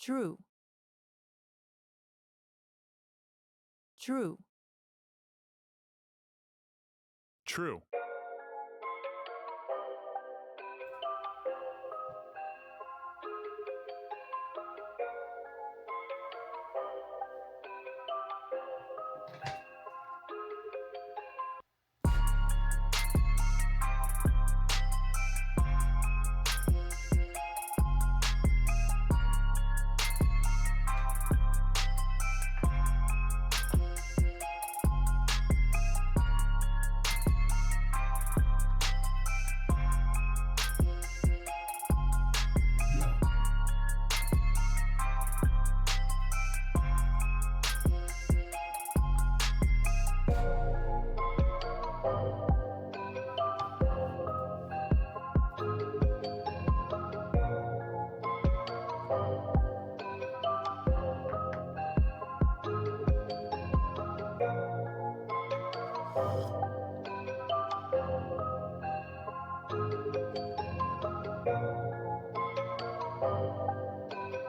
true, true, True.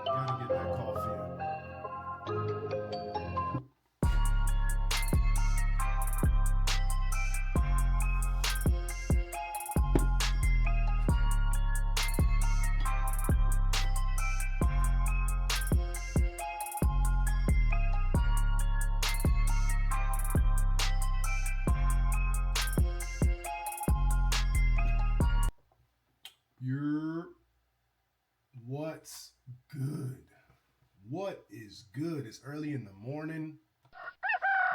Gotta get that coffee in. You're what's good? What is good? It's early in the morning.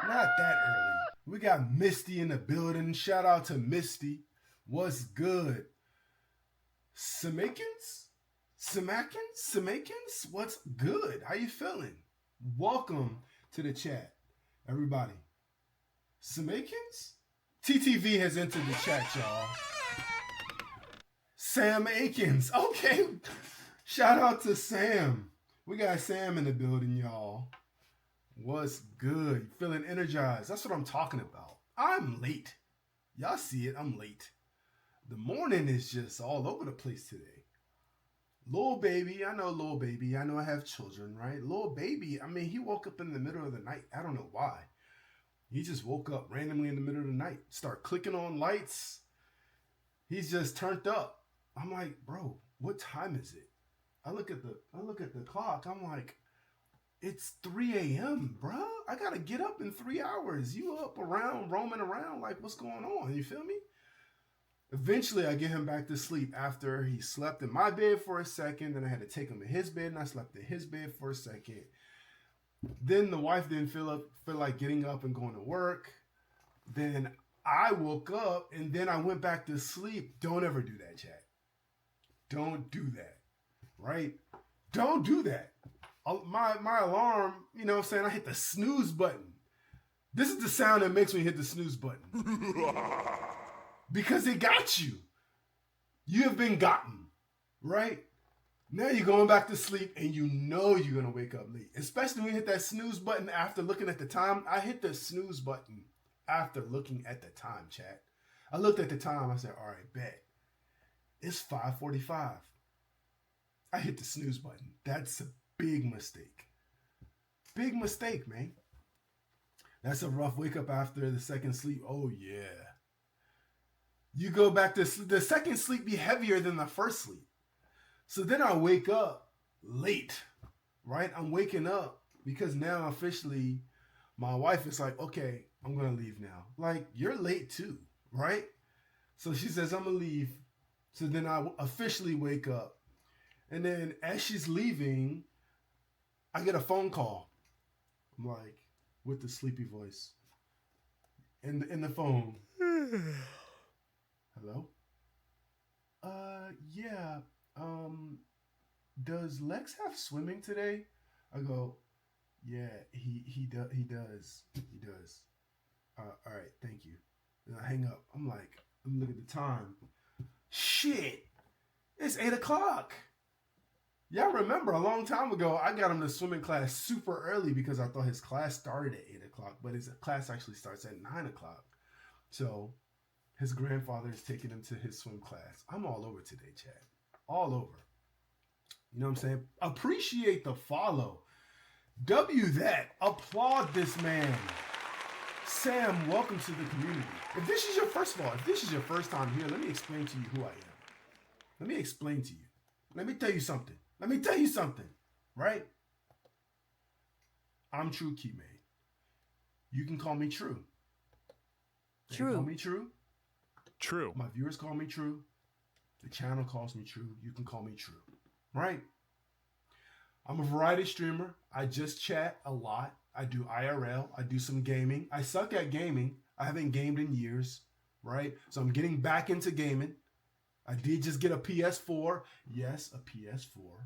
Not that early. We got Misty in the building. Shout out to Misty. What's good? Samaikins? Samaikins? What's good? How you feeling? Welcome to the chat, everybody. Samaikins? TTV has entered the chat, y'all. Sam Akins. Okay. Shout out to Sam. We got Sam in the building, y'all. What's good? Feeling energized. That's what I'm talking about. I'm late. Y'all see it. I'm late. The morning is just all over the place today. Lil baby. I know Lil baby. I know I have children, right? Lil baby. I mean, he woke up in the middle of the night. I don't know why. He just woke up randomly in the middle of the night. Start clicking on lights. He's just turned up. I'm like, bro, what time is it? I look at the clock. I'm like, it's 3 a.m., bro. I gotta get up in 3 hours. You up around, roaming around, like what's going on? You feel me? Eventually, I get him back to sleep after he slept in my bed for a second. Then I had to take him to his bed, and I slept in his bed for a second. Then the wife didn't feel like getting up and going to work. Then I woke up, and then I went back to sleep. Don't ever do that, chat. Don't do that, right? Don't do that. My alarm, you know what I'm saying? I hit the snooze button. This is the sound that makes me hit the snooze button. Because it got you. You have been gotten, right? Now you're going back to sleep and you know you're going to wake up late. Especially when you hit that snooze button after looking at the time. I hit the snooze button after looking at the time, chat. I looked at the time. I said, all right, bet. It's 5:45. I hit the snooze button. That's a big mistake. Big mistake, man. That's a rough wake up after the second sleep. Oh, yeah. You go back to the second sleep be heavier than the first sleep. So then I wake up late, right? I'm waking up because now officially my wife is like, okay, I'm going to leave now. Like, you're late too, right? So she says, I'm going to leave. So then I officially wake up. And then as she's leaving, I get a phone call. I'm like, with the sleepy voice. In the phone. Hello? Yeah. Does Lex have swimming today? I go, yeah, he does. He does. All right, thank you. Then I hang up. I'm looking at the time. Shit, it's 8:00. Y'all remember a long time ago, I got him to swimming class super early because I thought his class started at 8:00, but his class actually starts at 9:00. So his grandfather is taking him to his swim class. I'm all over today, Chad. All over. You know what I'm saying? Appreciate the follow. W that. Applaud this man. Sam, welcome to the community. If this is your first time here, let me explain to you who I am. Let me explain to you. Let me tell you something. Right? I'm True Keymaid. You can call me True. They call me True. True. My viewers call me True. The channel calls me True. You can call me True. Right? I'm a variety streamer. I just chat a lot. I do IRL. I do some gaming. I suck at gaming. I haven't gamed in years. Right? So I'm getting back into gaming. I did just get a PS4. Yes, a PS4.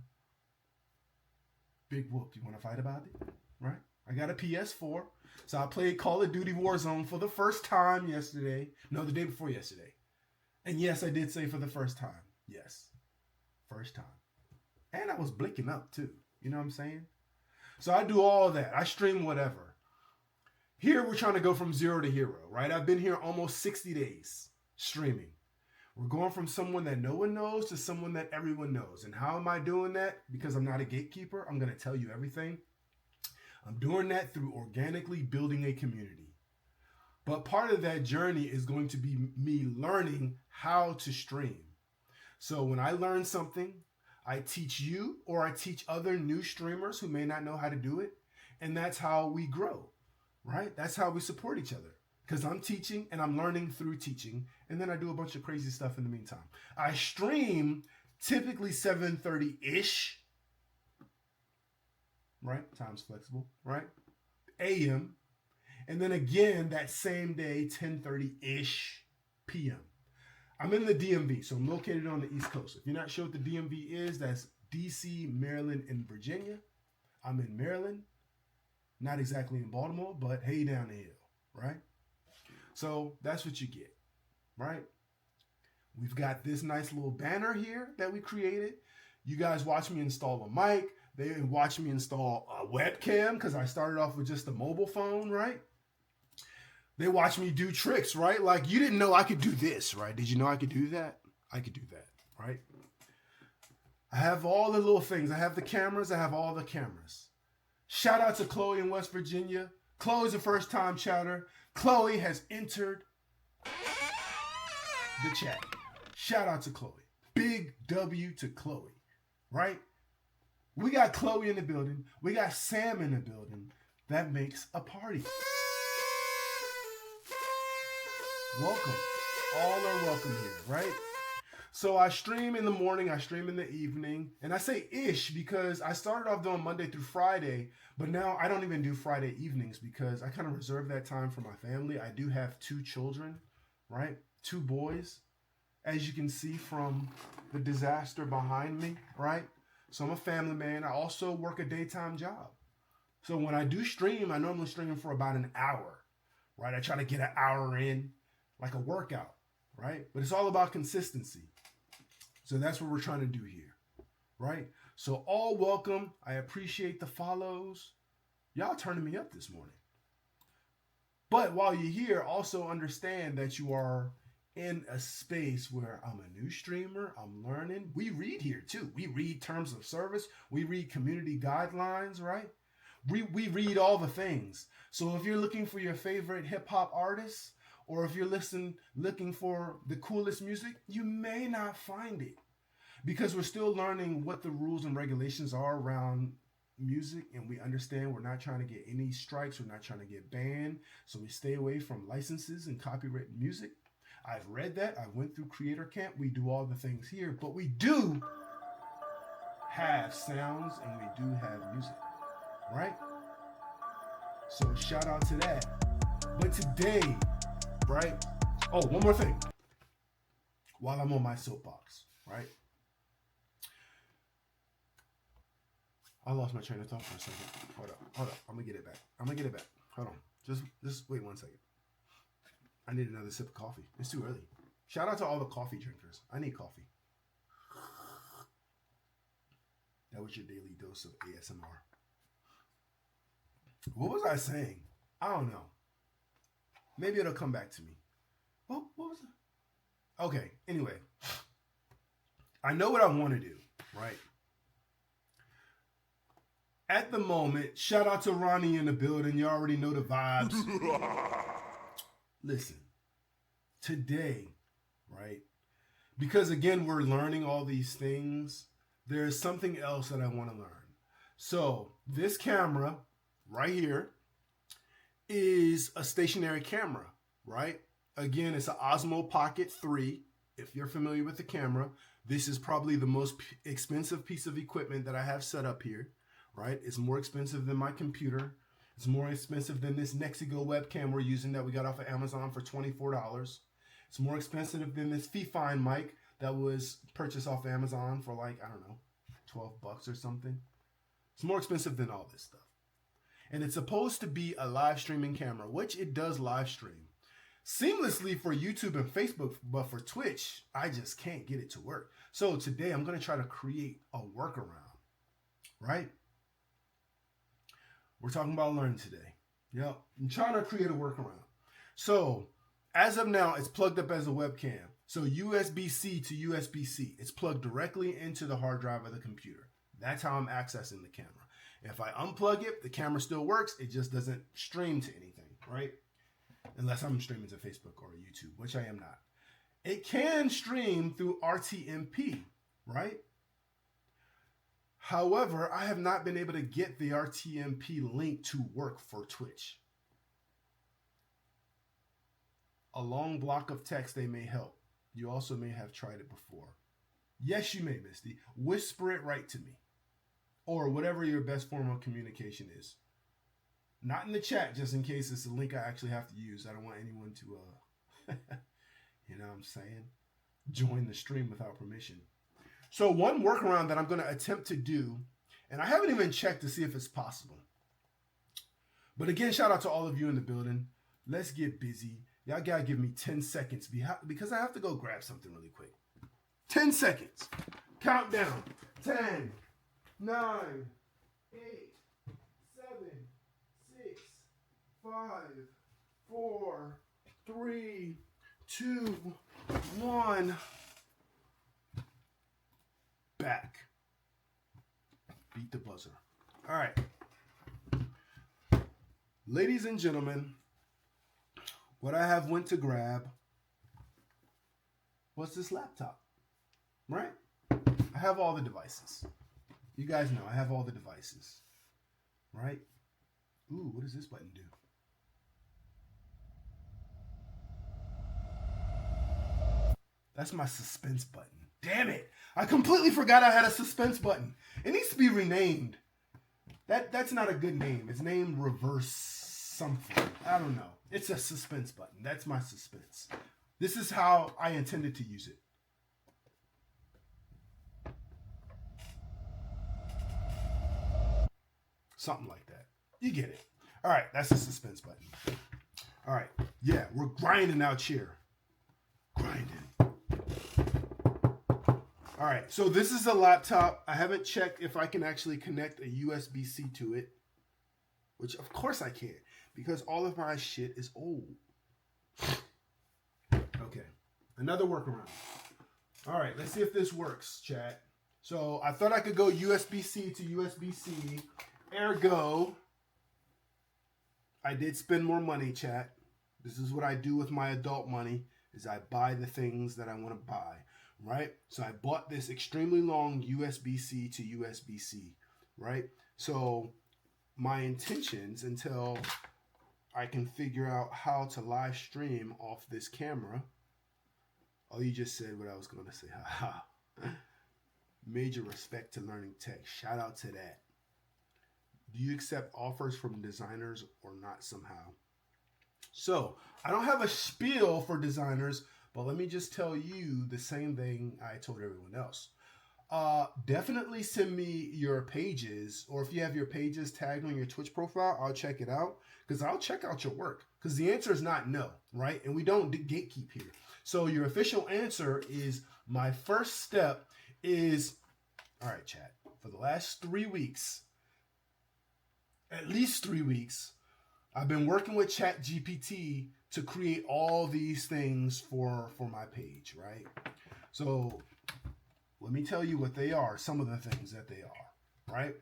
Big whoop. You want to fight about it? Right? I got a PS4. So I played Call of Duty Warzone for the first time yesterday. No, the day before yesterday. And yes, I did say for the first time. Yes. First time. And I was blinking up too. You know what I'm saying? So I do all that. I stream whatever. Here we're trying to go from zero to hero, right? I've been here almost 60 days streaming. We're going from someone that no one knows to someone that everyone knows. And how am I doing that? Because I'm not a gatekeeper. I'm going to tell you everything. I'm doing that through organically building a community. But part of that journey is going to be me learning how to stream. So when I learn something, I teach you or I teach other new streamers who may not know how to do it. And that's how we grow, right? That's how we support each other. Because I'm teaching and I'm learning through teaching. And then I do a bunch of crazy stuff in the meantime. I stream typically 7:30-ish. Right? Time's flexible, right? AM. And then again, that same day, 10:30-ish PM. I'm in the DMV, so I'm located on the East Coast. If you're not sure what the DMV is, that's DC, Maryland, and Virginia. I'm in Maryland. Not exactly in Baltimore, but hey down the hill, right? So that's what you get, right? We've got this nice little banner here that we created. You guys watch me install a mic. They watch me install a webcam because I started off with just a mobile phone, right? They watch me do tricks, right? Like, you didn't know I could do this, right? Did you know I could do that? I could do that, right? I have all the little things. I have the cameras. I have all the cameras. Shout out to Chloe in West Virginia. Chloe's a first-time chatter. Chloe has entered the chat. Shout out to Chloe. Big W to Chloe, right? We got Chloe in the building. We got Sam in the building. That makes a party. Welcome. All are welcome here, right? So I stream in the morning, I stream in the evening, and I say ish because I started off doing Monday through Friday, but now I don't even do Friday evenings because I kind of reserve that time for my family. I do have 2 children, right? 2 boys, as you can see from the disaster behind me, right? So I'm a family man. I also work a daytime job. So when I do stream, I normally stream for about an hour, right? I try to get an hour in like a workout, right? But it's all about consistency. So that's what we're trying to do here, right? So all welcome. I appreciate the follows. Y'all turning me up this morning. But while you're here, also understand that you are in a space where I'm a new streamer. I'm learning. We read here too. We read terms of service. We read community guidelines, right? We read all the things. So if you're looking for your favorite hip hop artists, or if you're looking for the coolest music, you may not find it because we're still learning what the rules and regulations are around music, and we understand we're not trying to get any strikes. We're not trying to get banned. So we stay away from licenses and copyright music. I've read that. I went through Creator Camp. We do all the things here, but we do have sounds and we do have music, right? So shout out to that. But today, right? Oh, one more thing. While I'm on my soapbox, right? I lost my train of thought for a second. Hold up. I'm gonna get it back. Hold on. Just wait 1 second. I need another sip of coffee. It's too early. Shout out to all the coffee drinkers. I need coffee. That was your daily dose of ASMR. What was I saying? I don't know. Maybe it'll come back to me. What was it? Okay, anyway. I know what I want to do, right? at the moment, shout out to Ronnie in the building. You already know the vibes. Listen, today, right? Because again, we're learning all these things. There's something else that I want to learn. So this camera right here is a stationary camera, right? Again, it's an Osmo Pocket 3. If you're familiar with the camera, this is probably the most expensive piece of equipment that I have set up here, right? It's more expensive than my computer. It's more expensive than this Nexigo webcam we're using that we got off of Amazon for $24. It's more expensive than this Fifine mic that was purchased off Amazon for like, I don't know, 12 bucks or something. It's more expensive than all this stuff. And it's supposed to be a live streaming camera, which it does live stream seamlessly for YouTube and Facebook, but for Twitch, I just can't get it to work. So today I'm going to try to create a workaround, right? We're talking about learning today. Yep, I'm trying to create a workaround. So as of now, it's plugged up as a webcam. So USB-C to USB-C. It's plugged directly into the hard drive of the computer. That's how I'm accessing the camera. If I unplug it, the camera still works. It just doesn't stream to anything, right? Unless I'm streaming to Facebook or YouTube, which I am not. It can stream through RTMP, right? However, I have not been able to get the RTMP link to work for Twitch. A long block of text, they may help. You also may have tried it before. Yes, you may, Misty. Whisper it right to me. Or whatever your best form of communication is. Not in the chat, just in case it's a link I actually have to use. I don't want anyone to, you know what I'm saying? Join the stream without permission. So one workaround that I'm going to attempt to do, and I haven't even checked to see if it's possible. But again, shout out to all of you in the building. Let's get busy. Y'all got to give me 10 seconds because I have to go grab something really quick. 10 seconds. Countdown. 10, 9, 8, 7, 6, 5, 4, 3, 2, 1. Back. Beat the buzzer. All right. Ladies and gentlemen, what I have went to grab was this laptop, right? I have all the devices. You guys know I have all the devices, right? Ooh, what does this button do? That's my suspense button. Damn it. I completely forgot I had a suspense button. It needs to be renamed. That's not a good name. It's named reverse something. I don't know. It's a suspense button. That's my suspense. This is how I intended to use it. Something like that. You get it. All right, that's the suspense button. All right, yeah, we're grinding out here. Grinding. All right, so this is a laptop. I haven't checked if I can actually connect a USB-C to it, which of course I can, because all of my shit is old. Okay, another workaround. All right, let's see if this works, chat. So I thought I could go USB-C to USB-C. Ergo, I did spend more money, chat. This is what I do with my adult money, is I buy the things that I want to buy, right? So I bought this extremely long USB-C to USB-C, right? So my intentions, until I can figure out how to live stream off this camera. Oh, you just said what I was going to say. Haha. Major respect to Learning Tech. Shout out to that. Do you accept offers from designers or not somehow? So, I don't have a spiel for designers, but let me just tell you the same thing I told everyone else. Definitely send me your pages, or if you have your pages tagged on your Twitch profile, I'll check it out, because I'll check out your work, because the answer is not no, right? And we don't gatekeep here. So your official answer is, my first step is, all right, chat, for the last 3 weeks, at least 3 weeks, I've been working with ChatGPT to create all these things for my page, right? So let me tell you what they are, some of the things that they are. right?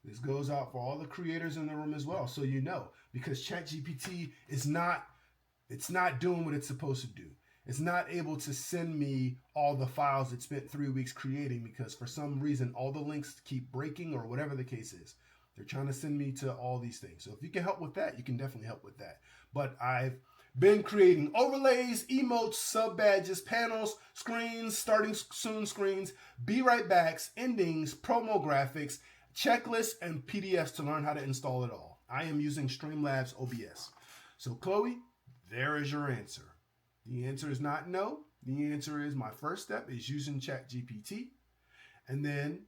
This goes out for all the creators in the room as well, so you know, because ChatGPT is not, it's not doing what it's supposed to do. It's not able to send me all the files it spent 3 weeks creating because for some reason all the links keep breaking or whatever the case is. They're trying to send me to all these things. So if you can help with that, you can definitely help with that. But I've been creating overlays, emotes, sub badges, panels, screens, starting soon screens, be right backs, endings, promo graphics, checklists, and PDFs to learn how to install it all. I am using Streamlabs OBS. So Chloe, there is your answer. The answer is not no. The answer is my first step is using ChatGPT. And then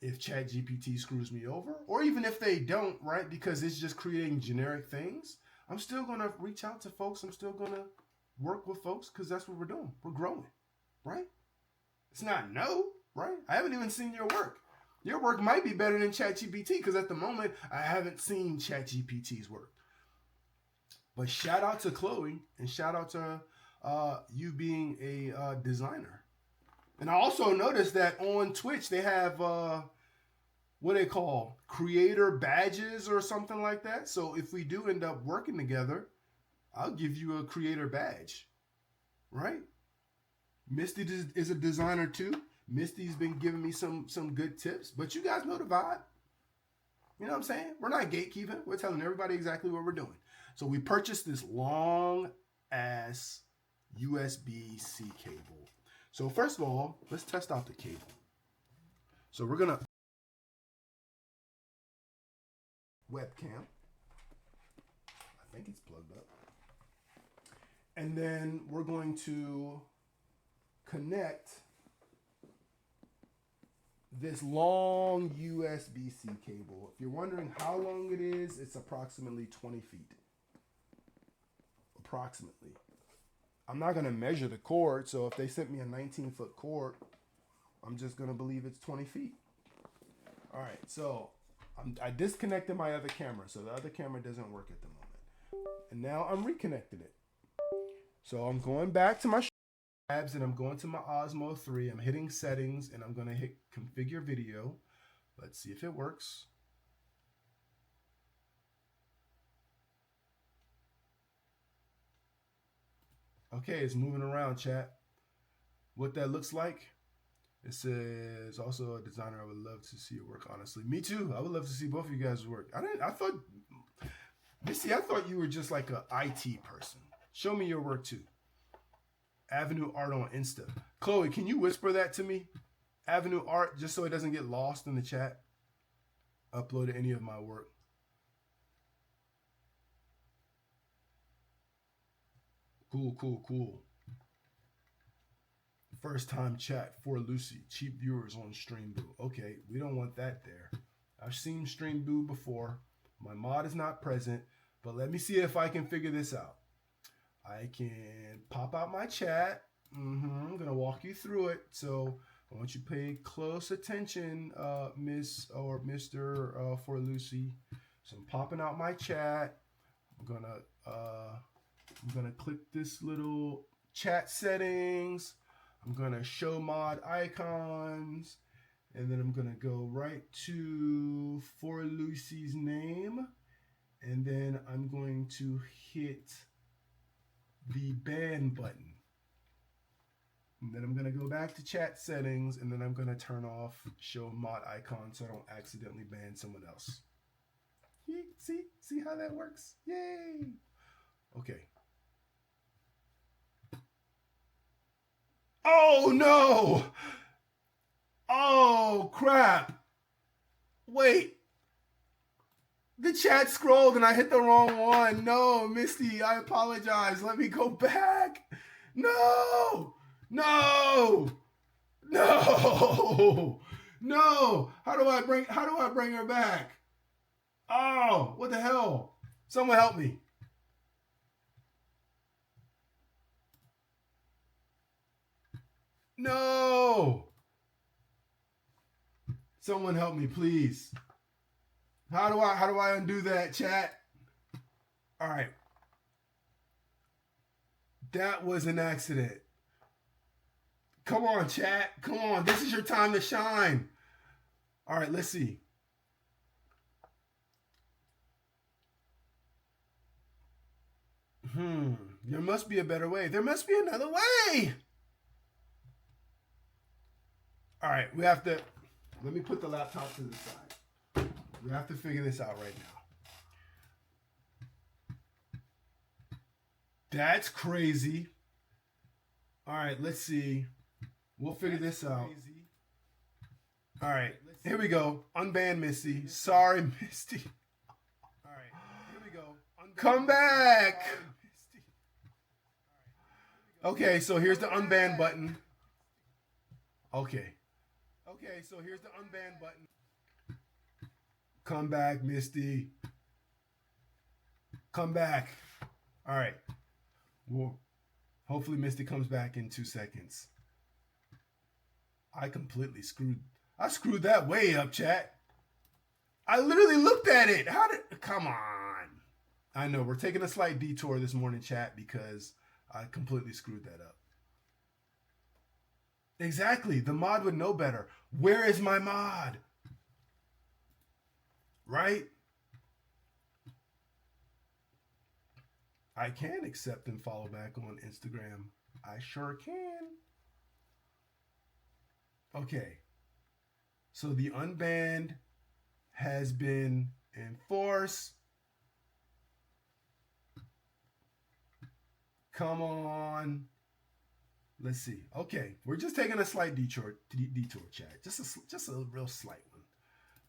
if ChatGPT screws me over, or even if they don't, right, because it's just creating generic things, I'm still going to reach out to folks. I'm still going to work with folks because that's what we're doing. We're growing, right? It's not no, right? I haven't even seen your work. Your work might be better than ChatGPT because at the moment, I haven't seen ChatGPT's work. But shout out to Chloe and shout out to you being a designer. And I also noticed that on Twitch they have what they call creator badges or something like that. So if we do end up working together, I'll give you a creator badge, right? Misty is a designer too. Misty's been giving me some good tips, but you guys know the vibe. You know what I'm saying? We're not gatekeeping. We're telling everybody exactly what we're doing. So we purchased this long ass USB-C cable. So first of all, let's test out the cable. So we're gonna webcam. I think it's plugged up. And then we're going to connect this long USB-C cable. If you're wondering how long it is, it's approximately 20 feet. Approximately. I'm not going to measure the cord, so if they sent me a 19-foot cord, I'm just going to believe it's 20 feet. All right, so I disconnected my other camera, so the other camera doesn't work at the moment. And now I'm reconnecting it. So I'm going back to my tabs and I'm going to my Osmo 3. I'm hitting settings and I'm going to hit configure video. Let's see if it works. Okay, it's moving around, chat. What that looks like, it says also a designer. I would love to see your work, honestly. Me too. I would love to see both of you guys' work. I thought you were just like a IT person. Show me your work too. Avenue Art on Insta. Chloe, can you whisper that to me? Avenue Art, just so it doesn't get lost in the chat. Uploaded any of my work. Cool. First time chat for Lucy. Cheap viewers on Streamboo. Okay, we don't want that there. I've seen Streamboo before. My mod is not present, but let me see if I can figure this out. I can pop out my chat. I'm going to walk you through it. So I want you to pay close attention, Miss or Mr. For Lucy. So I'm popping out my chat. I'm gonna click this little chat settings. I'm gonna show mod icons, and then I'm gonna go right to For Lucy's name, and then I'm going to hit the ban button. And then I'm going to go back to chat settings, and then I'm going to turn off show mod icon so I don't accidentally ban someone else. See how that works? Yay! Okay. Oh no! Oh crap! Wait. The chat scrolled and I hit the wrong one. No, Misty, I apologize. Let me go back. No! No! How do I bring her back? Oh, what the hell? Someone help me. No! Someone help me, please. How do I undo that, chat? All right. That was an accident. Come on, chat. Come on. This is your time to shine. All right, let's see. There must be a better way. There must be another way. All right, we have to. Let me put the laptop to the side. We have to figure this out right now. That's crazy. All right, let's see. We'll figure this out. All right, here we go. Unban Misty. Sorry, Misty. All right, here we go. Come back. Okay, so here's the unban button. Okay, so here's the unban button. Come back, Misty. Come back. All right. Well, hopefully Misty comes back in 2 seconds. I screwed that way up, chat. I literally looked at it. Come on. I know, we're taking a slight detour this morning, chat, because I completely screwed that up. Exactly. The mod would know better. Where is my mod? Right? I can accept and follow back on Instagram. I sure can. Okay. So the unbanned has been enforced. Come on. Let's see. Okay, we're just taking a slight detour, chat. Just a real slight one.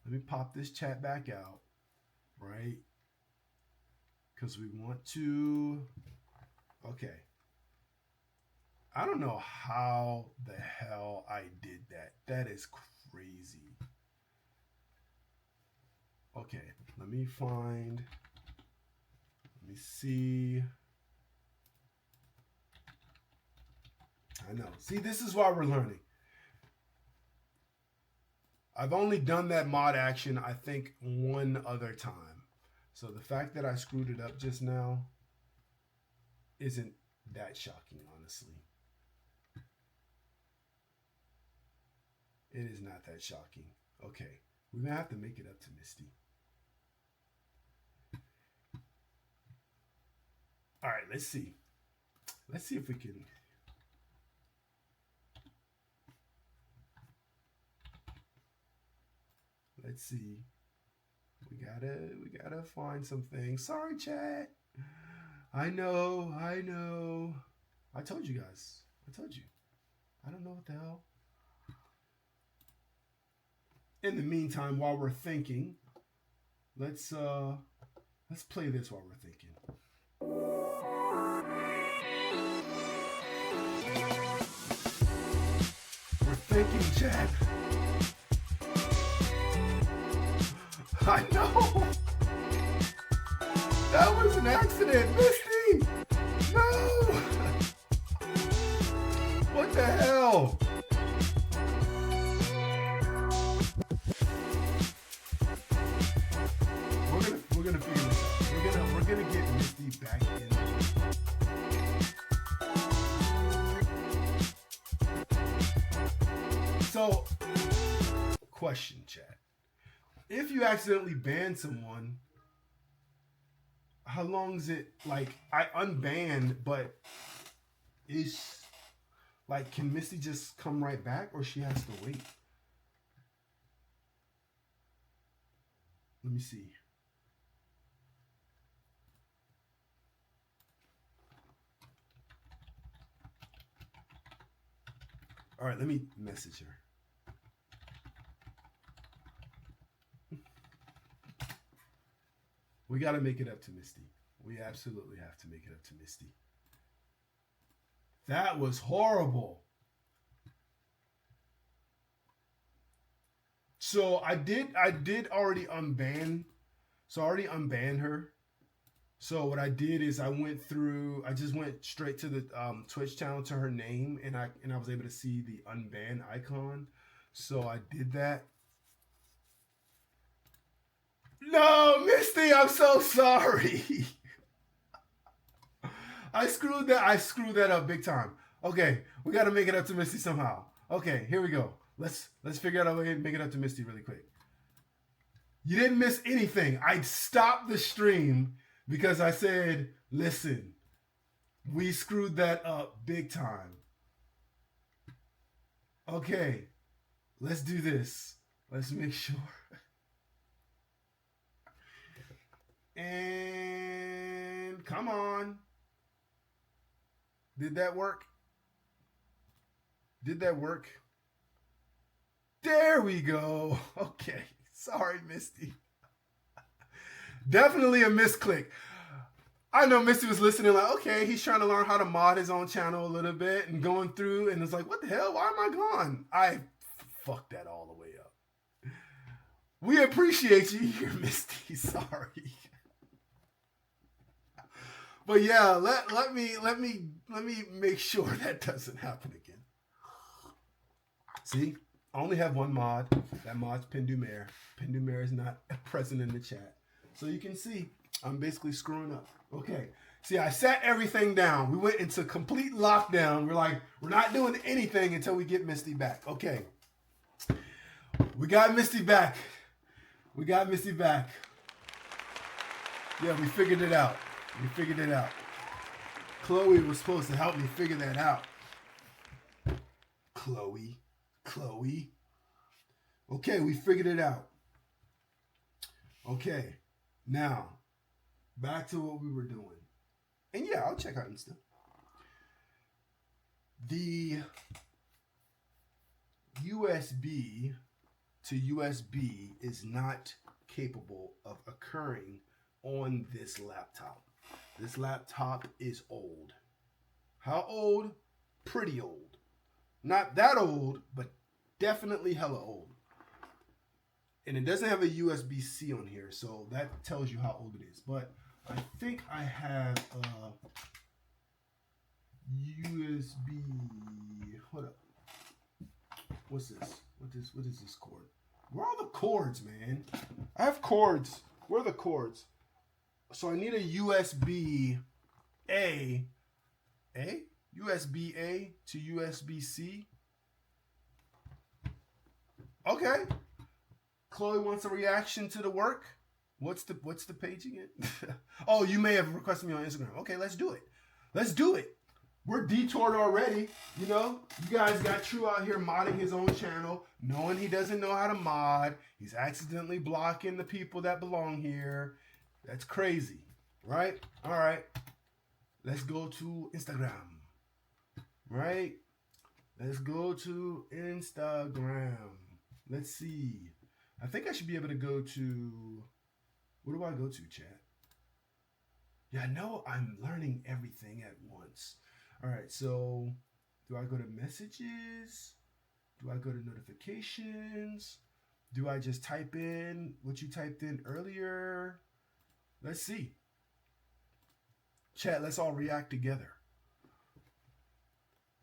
Let me pop this chat back out, right? Because we want to. Okay. I don't know how the hell I did that. That is crazy. Okay, let me see. I know. See, this is why we're learning. I've only done that mod action, I think, one other time. So the fact that I screwed it up just now isn't that shocking, honestly. It is not that shocking. Okay, we're going to have to make it up to Misty. All right, let's see. Let's see if we can. Let's see. We gotta find some things. Sorry, chat. I know. I told you guys. I told you. I don't know what the hell. In the meantime, while we're thinking, let's play this while we're thinking. We're thinking, chat. I know. That was an accident, Misty. No. What the hell? We're gonna figure this out. We're gonna get Misty back in. So, question, chat. If you accidentally ban someone, how long is it? Like, I unbanned, but is like, can Misty just come right back, or she has to wait? Let me see. All right, let me message her. We got to make it up to Misty. We absolutely have to make it up to Misty. That was horrible. So I did already unban. So I already unbanned her. So what I did is I just went straight to the Twitch channel to her name, and I was able to see the unban icon. So I did that. No, Misty, I'm so sorry. I screwed that up big time. Okay, we got to make it up to Misty somehow. Okay, here we go. Let's figure out a way to make it up to Misty really quick. You didn't miss anything. I stopped the stream because I said, listen, We screwed that up big time. Okay, let's do this. Let's make sure. And come on. Did that work? Did that work? There we go. Okay. Sorry, Misty. Definitely a misclick. I know Misty was listening like, okay, he's trying to learn how to mod his own channel a little bit and going through and it's like, what the hell? Why am I gone? I fucked that all the way up. We appreciate you here, Misty. Sorry. But yeah, let me make sure that doesn't happen again. See, I only have one mod. That mod's Pindumer. Pindumer is not present in the chat. So you can see I'm basically screwing up. Okay. See, I sat everything down. We went into complete lockdown. We're like, we're not doing anything until we get Misty back. Okay. We got Misty back. We got Misty back. Yeah, we figured it out. We figured it out. Chloe was supposed to help me figure that out. Chloe. Okay, we figured it out. Okay, now, back to what we were doing. And yeah, I'll check out Insta. The USB to USB is not capable of occurring on this laptop. This laptop is old. How old? Pretty old. Not that old, but definitely hella old. And it doesn't have a USB-C on here, so that tells you how old it is. But I think I have a USB. Hold up. What's this? What is this cord? Where are all the cords, man? I have cords. Where are the cords? So I need a USB-A. USB-A to USB-C. Okay. Chloe wants a reaction to the work. What's the page again? Oh, you may have requested me on Instagram. Okay, let's do it. Let's do it. We're detoured already. You know, you guys got True out here modding his own channel, knowing he doesn't know how to mod. He's accidentally blocking the people that belong here. That's crazy, right? All right. Let's go to Instagram, right? Let's go to Instagram. Let's see. I think I should be able to go to, where do I go to, chat? Yeah, no, I'm learning everything at once. All right, so do I go to messages? Do I go to notifications? Do I just type in what you typed in earlier? Let's see. Chat, let's all react together.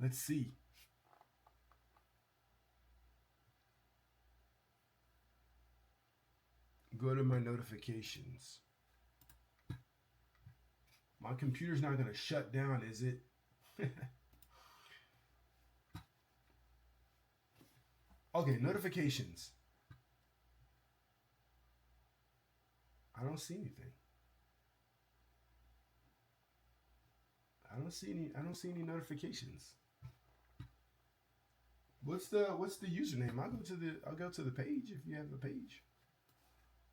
Let's see. Go to my notifications. My computer's not going to shut down, is it? Okay, notifications. I don't see anything. I don't see any notifications. What's the username? I'll go to the page if you have a page.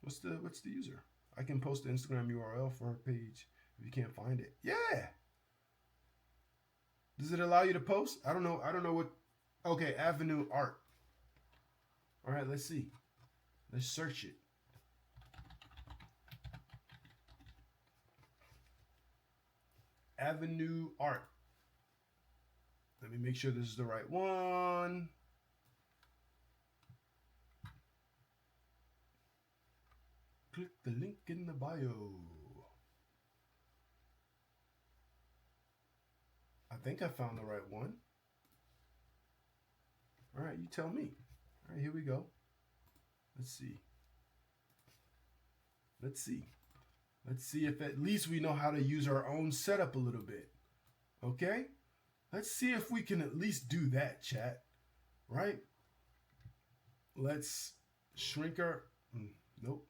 What's the user? I can post the Instagram URL for her page if you can't find it. Yeah. Does it allow you to post? I don't know what. Okay, Avenue Art. All right, let's see. Let's search it. Avenue Art. Let me make sure this is the right one. Click the link in the bio. I think I found the right one. All right, you tell me. All right, here we go. Let's see. Let's see. Let's see if at least we know how to use our own setup a little bit. Okay? Let's see if we can at least do that, chat. Right? Let's shrink our... Nope.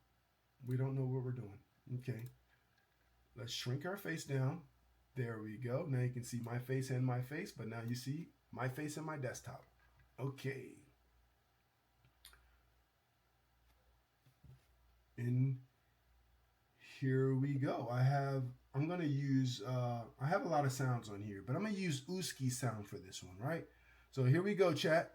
We don't know what we're doing. Okay. Let's shrink our face down. There we go. Now you can see my face and my face, but now you see my face and my desktop. Okay. And here we go. I'm gonna use I have a lot of sounds on here, but I'm gonna use Uski sound for this one, right? So here we go, chat.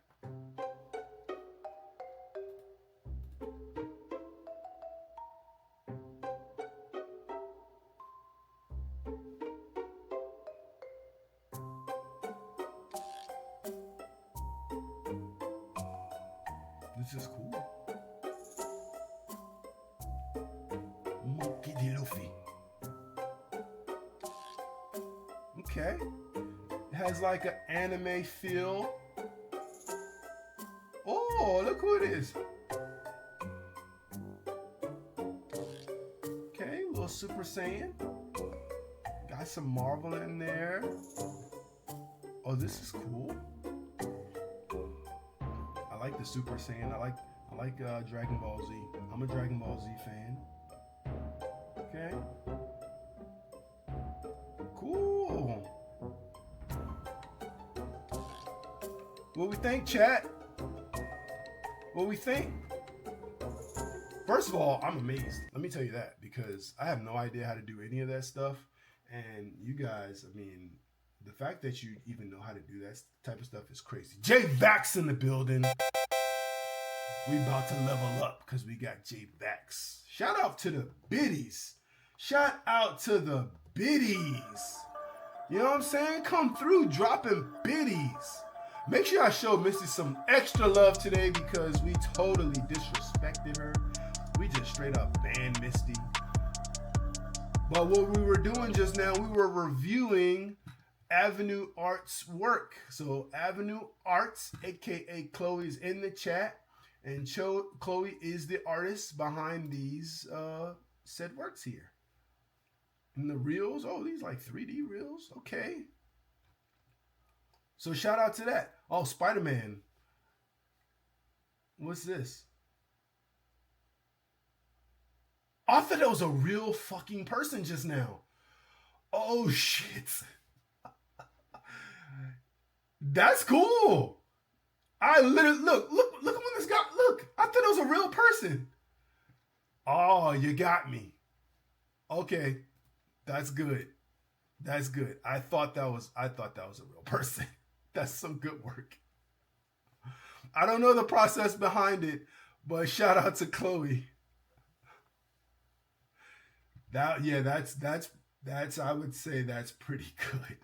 This is cool. Monkey D. Luffy. Okay. It has like an anime feel. Oh, look who it is. Okay, little Super Saiyan. Got some Marvel in there. Oh, this is cool. I like the Super Saiyan. I like Dragon Ball Z. I'm a Dragon Ball Z fan. Okay. Cool. What we think, chat? What we think? First of all, I'm amazed. Let me tell you that, because I have no idea how to do any of that stuff. And you guys, I mean, the fact that you even know how to do that type of stuff is crazy. J Vax in the building. We about to level up because we got J Vax. Shout out to the biddies. Shout out to the biddies. You know what I'm saying? Come through dropping biddies. Make sure I show Misty some extra love today because we totally disrespected her. We just straight up banned Misty. But what we were doing just now, we were reviewing Avenue Art's work. So Avenue Arts, aka Chloe's in the chat. And Chloe is the artist behind these said works here. And the reels, oh, these like 3D reels. Okay. So shout out to that. Oh, Spider-Man. What's this? I thought that was a real fucking person just now. Oh shit. That's cool. I literally look at when this guy look. I thought it was a real person. Oh, you got me. Okay. That's good. That's good. I thought that was a real person. That's some good work. I don't know the process behind it, but shout out to Chloe. That's I would say that's pretty good.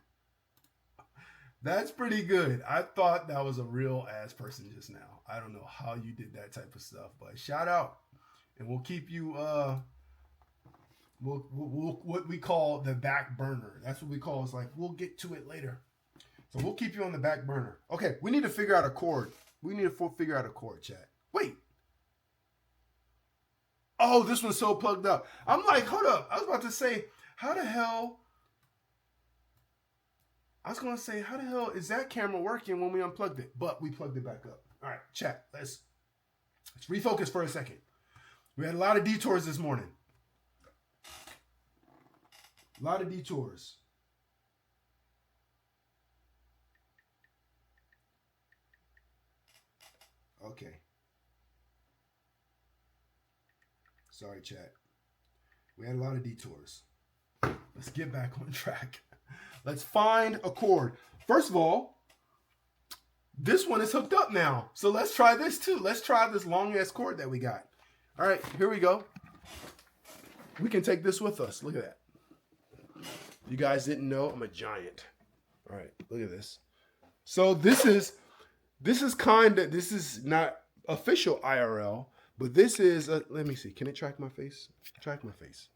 That's pretty good. I thought that was a real ass person just now. I don't know how you did that type of stuff, but shout out. And we'll keep you we'll what we call the back burner. That's what we call. It's like we'll get to it later. So we'll keep you on the back burner. Okay, we need to figure out a chord. We need to figure out a chord, chat. Wait. Oh, this one's so plugged up. I'm like, hold up. I was about to say, how the hell is that camera working when we unplugged it? But we plugged it back up. All right, chat. Let's refocus for a second. We had a lot of detours this morning. A lot of detours. Okay. Sorry, chat. We had a lot of detours. Let's get back on track. Let's find a chord. First of all, this one is hooked up now. So let's try this too. Let's try this long ass chord that we got. All right, here we go. We can take this with us. Look at that. You guys didn't know I'm a giant. All right, look at this. So this is not official IRL, but this is let me see. Can it track my face? Track my face.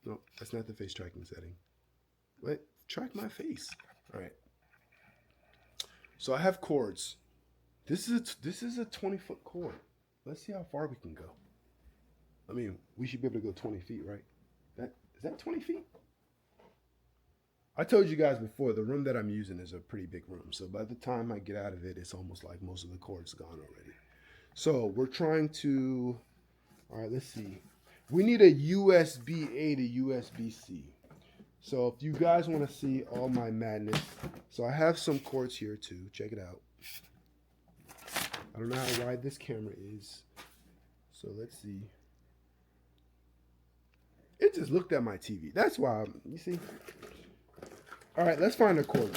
No, that's not the face tracking setting. Wait, track my face. All right. So I have chords. This is a 20-foot chord. Let's see how far we can go. I mean, we should be able to go 20 feet, right? Is that 20 feet? I told you guys before, the room that I'm using is a pretty big room. So by the time I get out of it, it's almost like most of the chords gone already. So we're trying to, all right, let's see. We need a USB-A to USB-C. So if you guys want to see all my madness, so I have some cords here too. Check it out. I don't know how wide this camera is. So let's see. It just looked at my TV. That's why, you see. All right, let's find a cord.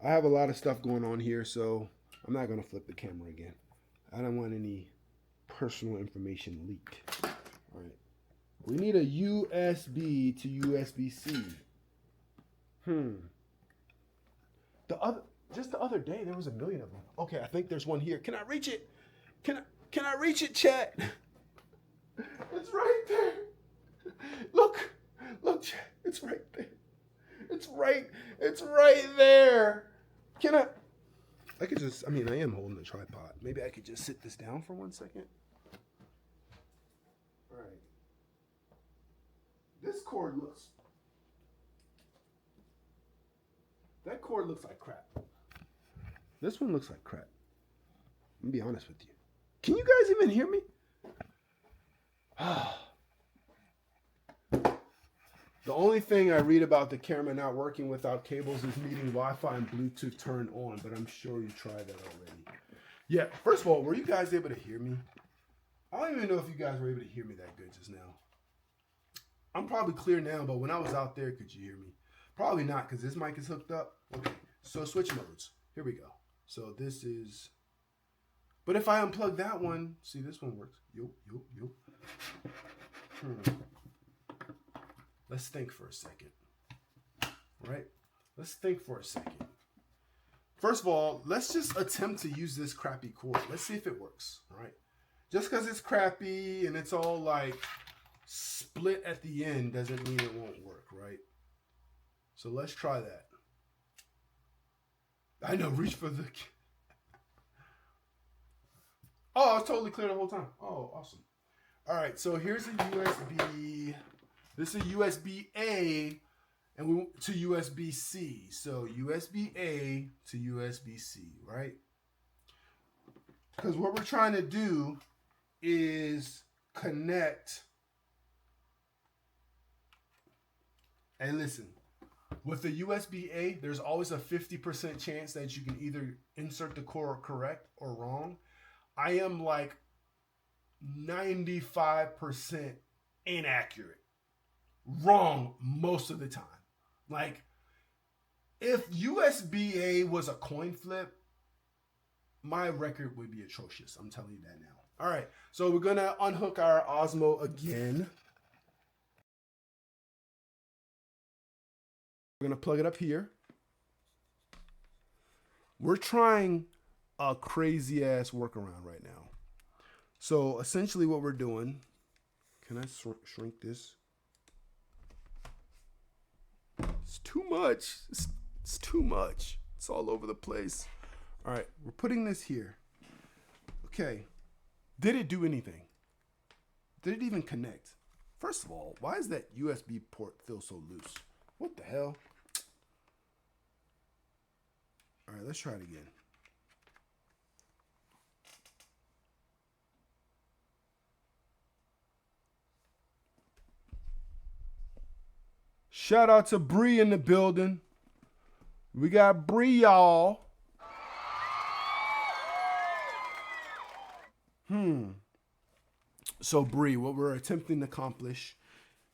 I have a lot of stuff going on here, so I'm not gonna flip the camera again. I don't want any personal information leaked. All right. We need a USB to USB-C. Just the other day there was a million of them. Okay, I think there's one here. Can I reach it? Can I reach it, chat? It's right there. Look, chat. It's right there. It's right there. Can I could just, I mean, I am holding the tripod. Maybe I could just sit this down for 1 second. All right. This cord looks, that cord looks like crap. This one looks like crap. I'm gonna be honest with you. Can you guys even hear me? The only thing I read about the camera not working without cables is needing Wi-Fi and Bluetooth turned on, but I'm sure you tried that already. Yeah, first of all, were you guys able to hear me? I don't even know if you guys were able to hear me that good just now. I'm probably clear now, but when I was out there, could you hear me? Probably not, because this mic is hooked up. Okay, so switch modes. Here we go. So this is, but if I unplug that one, see this one works. Yo. Let's think for a second. Right? Let's think for a second. First of all, let's just attempt to use this crappy cord. Let's see if it works. All right? Just because it's crappy and it's all like split at the end doesn't mean it won't work, right? So let's try that. I know, reach for the... Oh, I was totally clear the whole time. Oh, awesome. All right, so here's a USB. This is a USB-A and to USB-C. So USB-A to USB-C, right? Because what we're trying to do is connect. And listen, with the USB-A, there's always a 50% chance that you can either insert the cord correct or wrong. I am like 95% inaccurate. Wrong most of the time. Like, if USB-A was a coin flip, my record would be atrocious. I'm telling you that now. All right, so we're gonna unhook our Osmo again. We're gonna plug it up here. We're trying a crazy ass workaround right now. So essentially what we're doing, can I shrink this? It's too much. It's too much. It's all over the place. All right, we're putting this here. Okay, did it do anything? Did it even connect? First of all, why is that USB port feel so loose? What the hell? All right, let's try it again. Shout out to Bree in the building. We got Bree, y'all. So Bree, what we're attempting to accomplish,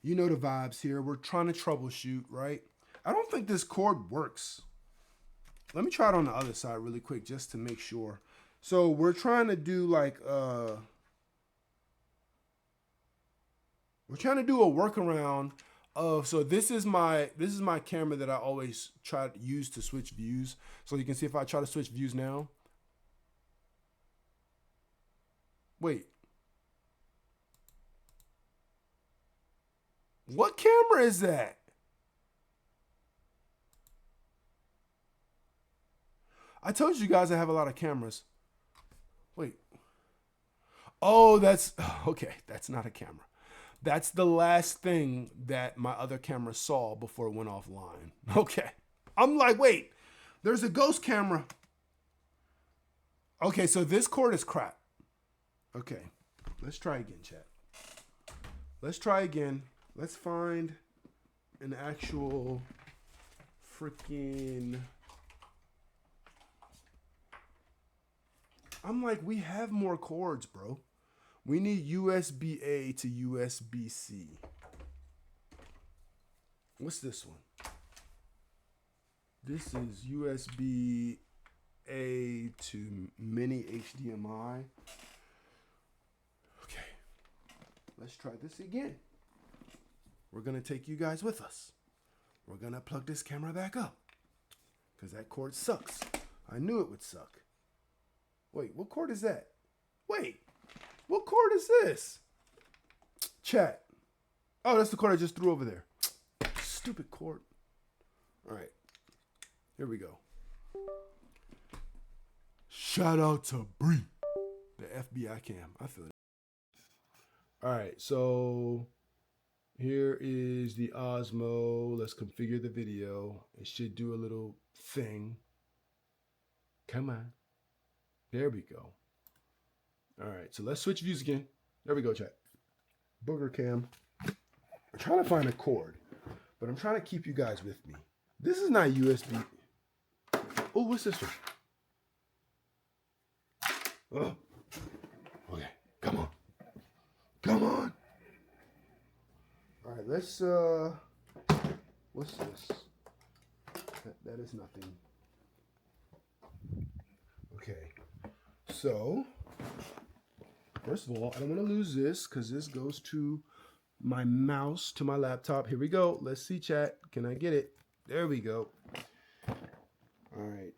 you know the vibes here. We're trying to troubleshoot, right? I don't think this cord works. Let me try it on the other side really quick just to make sure. So we're trying to do like we're trying to do a workaround of, so this is my camera that I always try to use to switch views. So you can see if I try to switch views now. Wait. What camera is that? I told you guys I have a lot of cameras. Wait. Oh, that's okay. That's not a camera. That's the last thing that my other camera saw before it went offline. Okay. I'm like, wait, there's a ghost camera. Okay, so this cord is crap. Okay, let's try again, chat. Let's try again. Let's find an actual freaking... I'm like, we have more cords, bro. We need USB-A to USB-C. What's this one? This is USB-A to mini HDMI. Okay, let's try this again. We're gonna take you guys with us. We're gonna plug this camera back up because that cord sucks. I knew it would suck. Wait, what cord is that? Wait, what cord is this? Chat. Oh, that's the cord I just threw over there. Stupid cord. All right, here we go. Shout out to Bree, the FBI cam. I feel it. All right, so here is the Osmo. Let's configure the video. It should do a little thing. Come on. There we go. All right, so let's switch views again. There we go, chat. Booger cam. I'm trying to find a cord, but I'm trying to keep you guys with me. This is not USB. Oh, what's this one? Oh, okay, come on. Come on. All right, let's, what's this? That is nothing. Okay, so, first of all, I don't want to lose this because this goes to my mouse, to my laptop. Here we go. Let's see, chat. Can I get it? There we go. All right.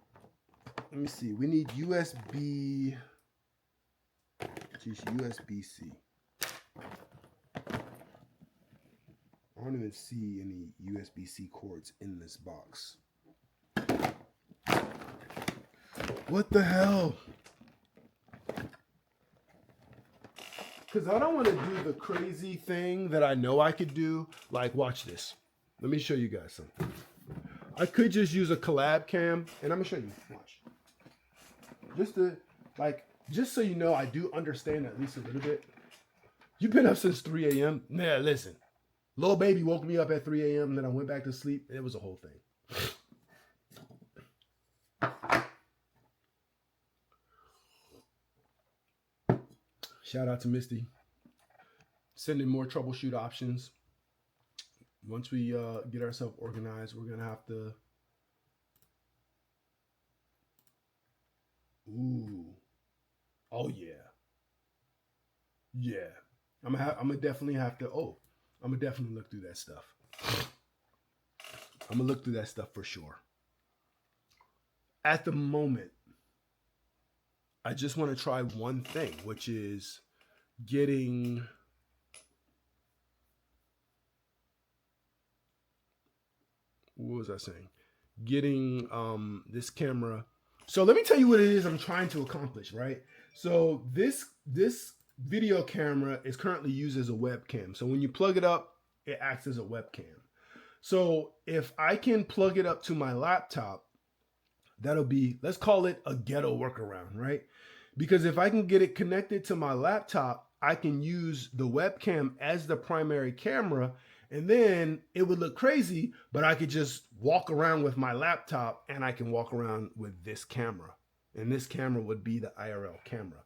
Let me see. We need USB. Geez, USB-C. I don't even see any USB-C cords in this box. What the hell? Because I don't want to do the crazy thing that I know I could do. Like, watch this. Let me show you guys something. I could just use a collab cam, and I'm going to show you. Watch. Just so you know, I do understand at least a little bit. You've been up since 3 a.m.? Nah, listen. Little baby woke me up at 3 a.m. and then I went back to sleep. It was a whole thing. Shout out to Misty. Sending more troubleshoot options. Once we get ourselves organized, we're going to have to... Ooh. Oh, yeah. Yeah. I'm gonna definitely have to... Oh, I'm going to definitely look through that stuff. I'm going to look through that stuff for sure. At the moment, I just want to try one thing, which is getting... What was I saying? Getting this camera. So let me tell you what it is I'm trying to accomplish, right? So this video camera is currently used as a webcam. So when you plug it up, it acts as a webcam. So if I can plug it up to my laptop, that'll be, let's call it a ghetto workaround, right? Because if I can get it connected to my laptop, I can use the webcam as the primary camera, and then it would look crazy, but I could just walk around with my laptop and I can walk around with this camera. And this camera would be the IRL camera.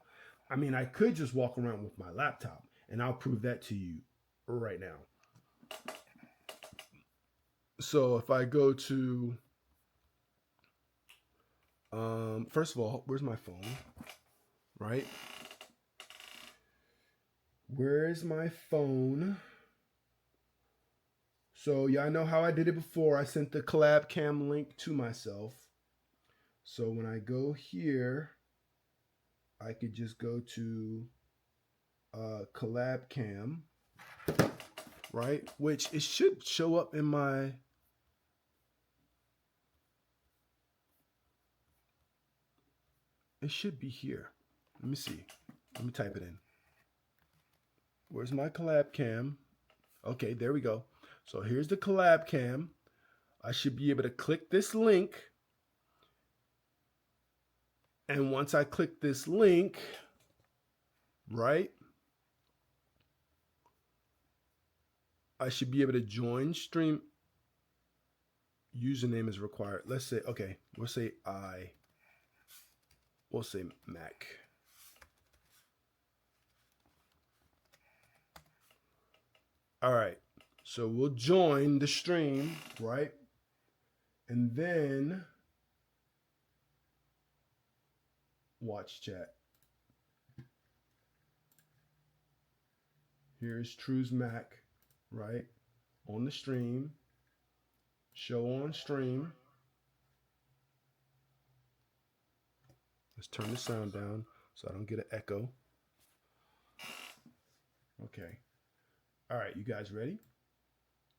I mean, I could just walk around with my laptop, and I'll prove that to you right now. So if I go to, first of all, where's my phone, right? Where's my phone? So yeah, I know how I did it before. I sent the collab cam link to myself. So when I go here, I could just go to collab cam, right? Which it should show up in my... It should be here. Let me see. Let me type it in. Where's my collab cam? Okay, there we go. So here's the collab cam. I should be able to click this link. And once I click this link, right? I should be able to join stream. Username is required. Let's say, okay, we'll say we'll say Mac. All right, so we'll join the stream, right? And then watch chat. Here's True's Mac, right? On the stream. Show on stream. Let's turn the sound down so I don't get an echo. Okay. All right, you guys ready?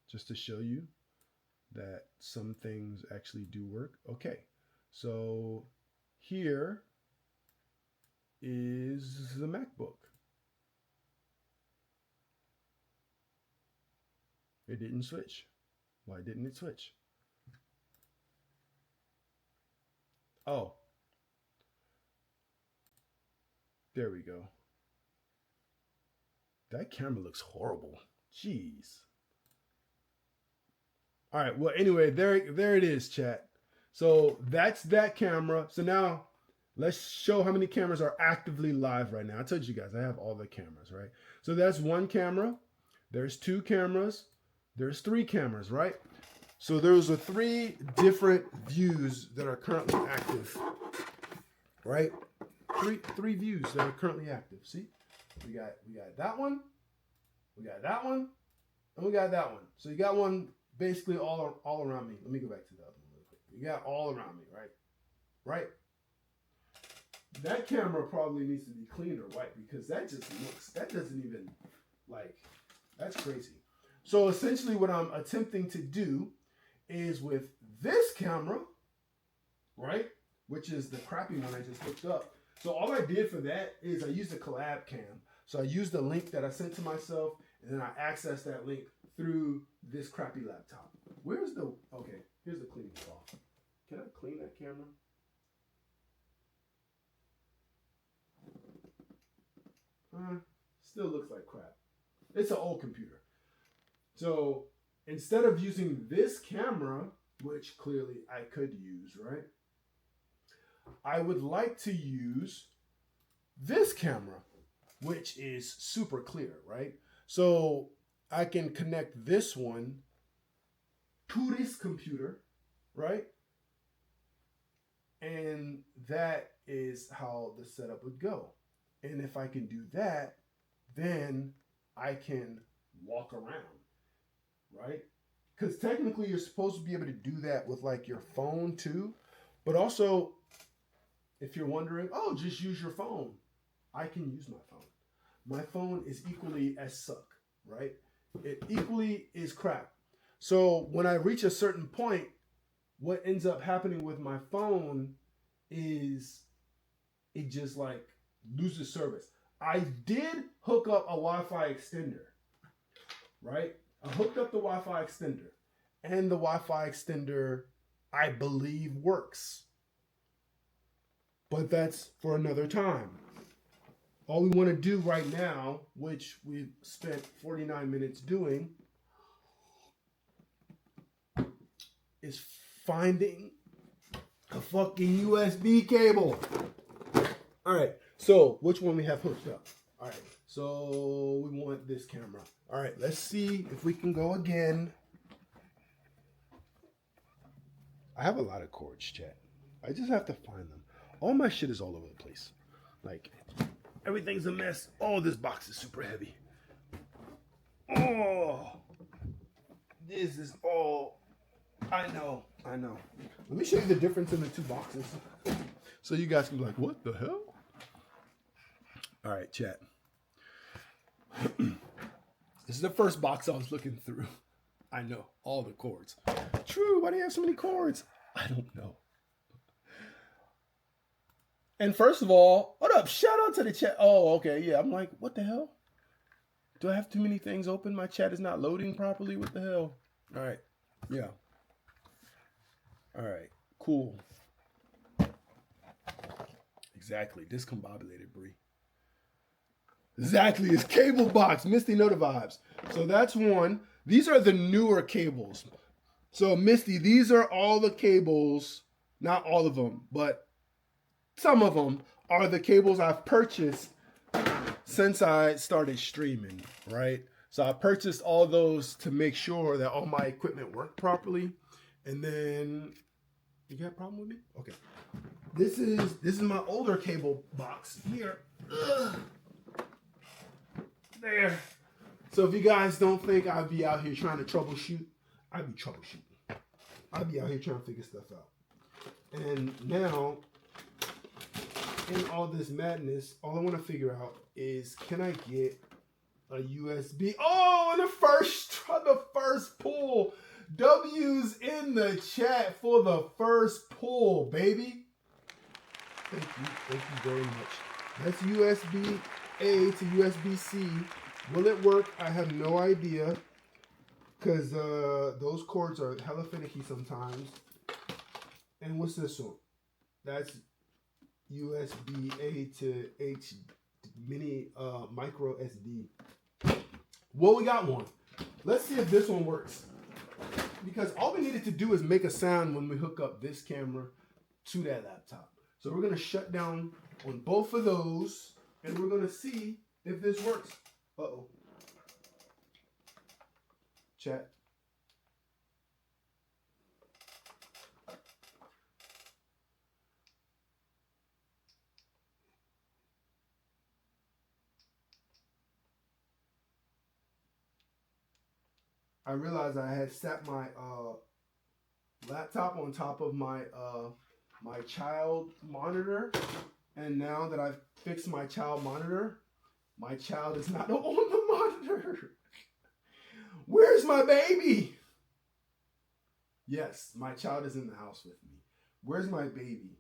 Just to show you that some things actually do work. Okay, so here is the MacBook. It didn't switch. Why didn't it switch? Oh, there we go. That camera looks horrible. Jeez. All right, well, anyway, there it is, chat. So that's that camera. So now let's show how many cameras are actively live right now. I told you guys I have all the cameras, right? So that's one camera. There's two cameras. There's three cameras, right? So those are three different views that are currently active, right? Three views that are currently active. See, we got that one, we got that one, and we got that one. So you got one basically all around me. Let me go back to the other one real quick. You got all around me, right? Right. That camera probably needs to be cleaned or wiped because that doesn't even, like, that's crazy. So essentially what I'm attempting to do is with this camera, right, which is the crappy one I just hooked up. So all I did for that is I used a collab cam. So I used the link that I sent to myself, and then I accessed that link through this crappy laptop. Here's the cleaning cloth. Can I clean that camera? Still looks like crap. It's an old computer. So instead of using this camera, which clearly I could use, right? I would like to use this camera, which is super clear, right? So I can connect this one to this computer, right? And that is how the setup would go. And if I can do that, then I can walk around, right? Because technically you're supposed to be able to do that with like your phone too. But also, if you're wondering, oh, just use your phone. I can use my phone. My phone is equally as suck, right? It equally is crap. So when I reach a certain point, what ends up happening with my phone is it just like loses service. I did hook up a Wi-Fi extender, right? I hooked up the Wi-Fi extender, and the Wi-Fi extender, I believe, works. But that's for another time. All we want to do right now, which we've spent 49 minutes doing, is finding a fucking USB cable. All right, so which one we have hooked up? All right, so we want this camera. All right, let's see if we can go again. I have a lot of cords, chat. I just have to find them. All my shit is all over the place. Like, everything's a mess. Oh, this box is super heavy. Oh, this is all. I know. Let me show you the difference in the two boxes. So you guys can be like, what the hell? All right, chat. This is the first box I was looking through. I know, all the cords. True, why do you have so many cords? I don't know. And first of all, what up? Shout out to the chat. Oh, okay, yeah. I'm like, what the hell? Do I have too many things open? My chat is not loading properly. What the hell? All right, yeah. All right, cool. Exactly, discombobulated, Bree. Exactly, it's cable box, Misty Note vibes. So that's one. These are the newer cables. So Misty, these are all the cables, not all of them, but some of them are the cables I've purchased since I started streaming, right? So I purchased all those to make sure that all my equipment worked properly. And then, you got a problem with me? Okay. This is my older cable box here. Ugh. There. So if you guys don't think I'd be out here trying to troubleshoot, I'd be troubleshooting. I'd be out here trying to figure stuff out. And now, in all this madness, all I want to figure out is, can I get a USB? Oh, and the first pull. W's in the chat for the first pull, baby. Thank you very much. That's USB A to USB C. Will it work? I have no idea, because those cords are hella finicky sometimes. And what's this one? That's USB A to H mini micro SD. Well, we got one. Let's see if this one works. Because all we needed to do is make a sound when we hook up this camera to that laptop. So we're gonna shut down on both of those, and we're gonna see if this works. Uh-oh. Chat. I realized I had set my laptop on top of my my child monitor, and now that I've fixed my child monitor, my child is not on the monitor. Where's my baby? Yes, my child is in the house with me. Where's my baby?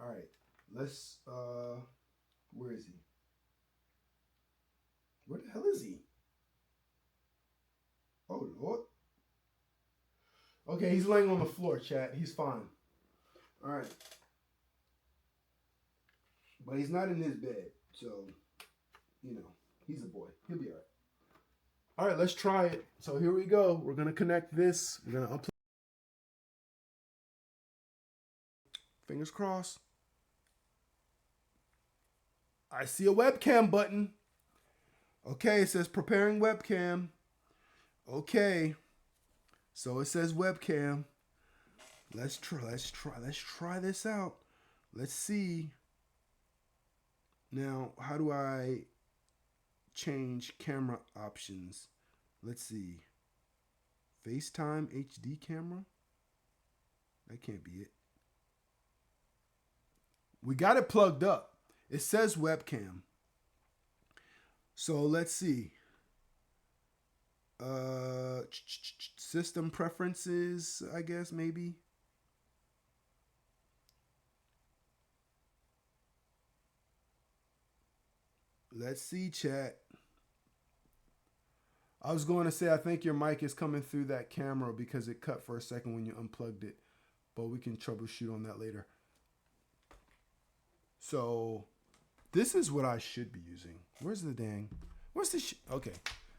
All right, let's where is he? Where the hell is he? Oh, Lord. Okay, he's laying on the floor, chat. He's fine. All right. But he's not in his bed. So, you know, he's a boy. He'll be all right. All right, let's try it. So here we go. We're going to connect this. We're going to unplug. Fingers crossed. I see a webcam button. Okay, it says preparing webcam. Okay. So it says webcam. Let's try this out. Let's see. Now, how do I change camera options? Let's see. FaceTime HD camera? That can't be it. We got it plugged up. It says webcam. So let's see. System preferences, I guess, maybe. Let's see, chat. I was going to say, I think your mic is coming through that camera because it cut for a second when you unplugged it, but we can troubleshoot on that later. So this is what I should be using. Where's the okay.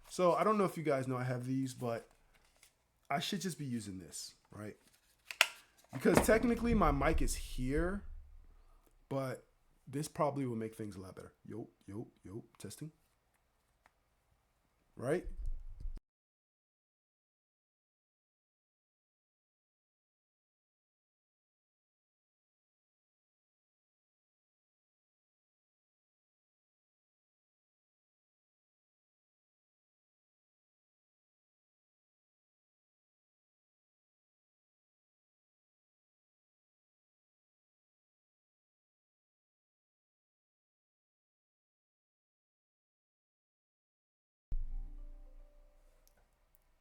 So I don't know if you guys know I have these, but I should just be using this, right? Because technically my mic is here, but this probably will make things a lot better. Yo, testing. Right?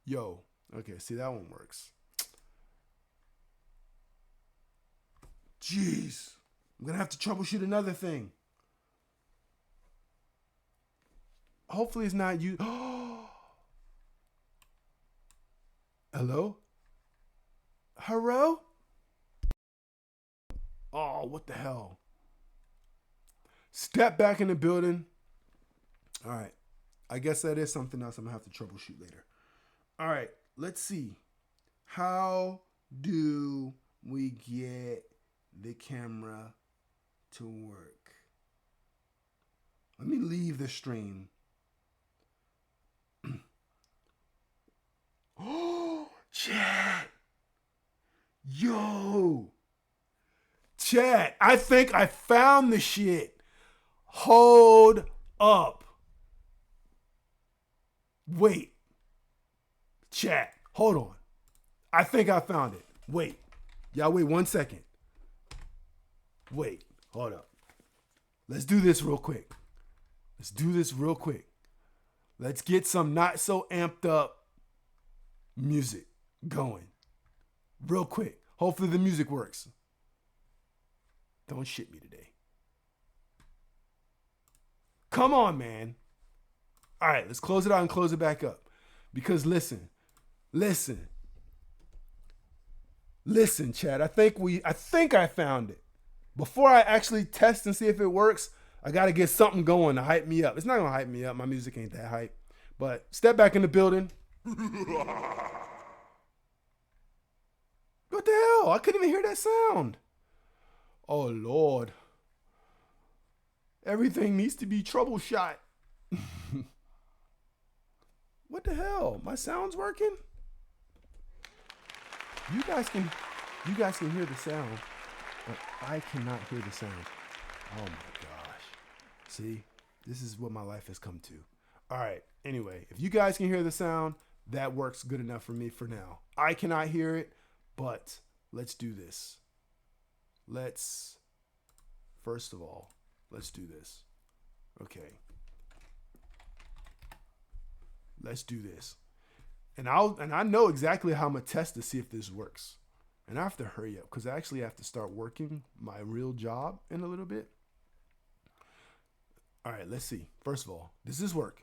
Yo, okay, see that one works. Jeez, I'm gonna have to troubleshoot another thing. Hopefully it's not you. Hello? Hello? Oh, what the hell? Step back in the building. All right. I guess that is something else I'm going to have to troubleshoot later. All right, let's see. How do we get the camera to work? Let me leave the stream. Oh, chat. Yo. Chat, I think I found the shit. Hold up. Wait. Chat, hold on. I think I found it. Wait. Y'all wait 1 second. Wait. Hold up. Let's do this real quick. Let's get some not so amped up music going. Real quick. Hopefully the music works. Don't shit me today. Come on, man. All right, let's close it out and close it back up. Because listen, Chad. I think I found it. Before I actually test and see if it works, I got to get something going to hype me up. It's not going to hype me up. My music ain't that hype. But step back in the building. What the hell? I couldn't even hear that sound. Oh, Lord. Everything needs to be troubleshot. What the hell? My sound's working? You guys can hear the sound, but I cannot hear the sound. Oh my gosh. See? This is what my life has come to. All right. Anyway, if you guys can hear the sound, that works good enough for me for now. I cannot hear it, but let's do this. First of all, let's do this. Okay. Let's do this. And I know exactly how I'm going to test to see if this works. And I have to hurry up because I actually have to start working my real job in a little bit. All right, let's see. First of all, does this work?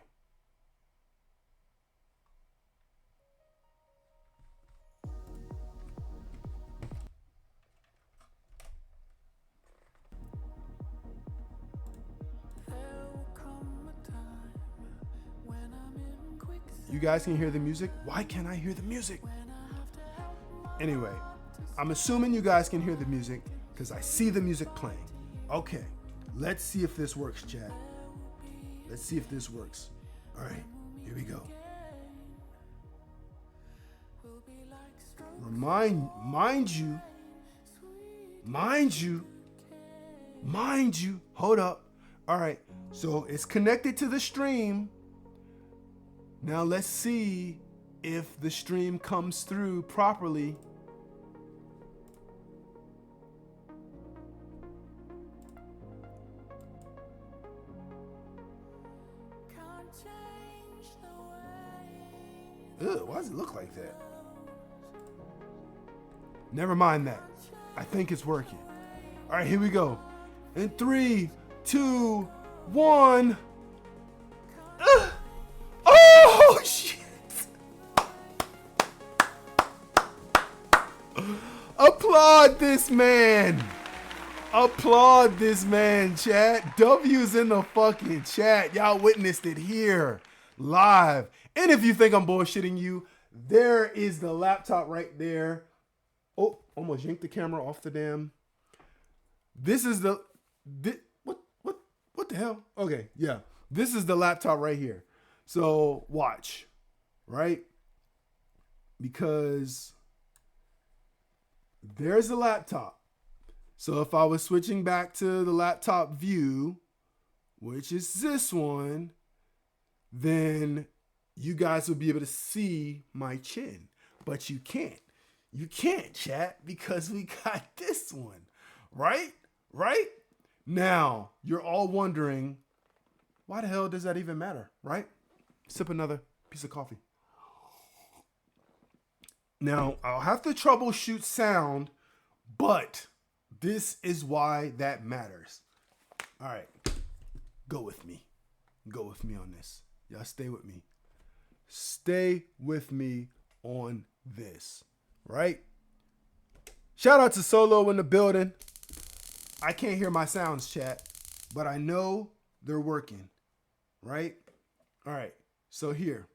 You guys can hear the music? Why can't I hear the music? Anyway, I'm assuming you guys can hear the music because I see the music playing. Okay, let's see if this works, chat. Let's see if this works. All right, here we go. Mind you, hold up. All right, so it's connected to the stream. Now let's see if the stream comes through properly. Ugh, why does it look like that? Never mind that. I think it's working. All right, here we go. In 3, 2, 1. Oh, shit. Applaud this man, chat. W's in the fucking chat. Y'all witnessed it here live. And if you think I'm bullshitting you, there is the laptop right there. Oh, almost yanked the camera off the damn. This is the what the hell? Okay, yeah. This is the laptop right here. So watch, right? Because there's a laptop. So if I was switching back to the laptop view, which is this one, then you guys will be able to see my chin. But you can't. You can't, chat, because we got this one. Right? Right? Now, you're all wondering, why the hell does that even matter? Right? Sip another piece of coffee. Now, I'll have to troubleshoot sound, but this is why that matters. All right. Go with me. Go with me on this. Y'all stay with me. Stay with me on this. Right? Shout out to Solo in the building. I can't hear my sounds, chat, but I know they're working. Right? All right. So here,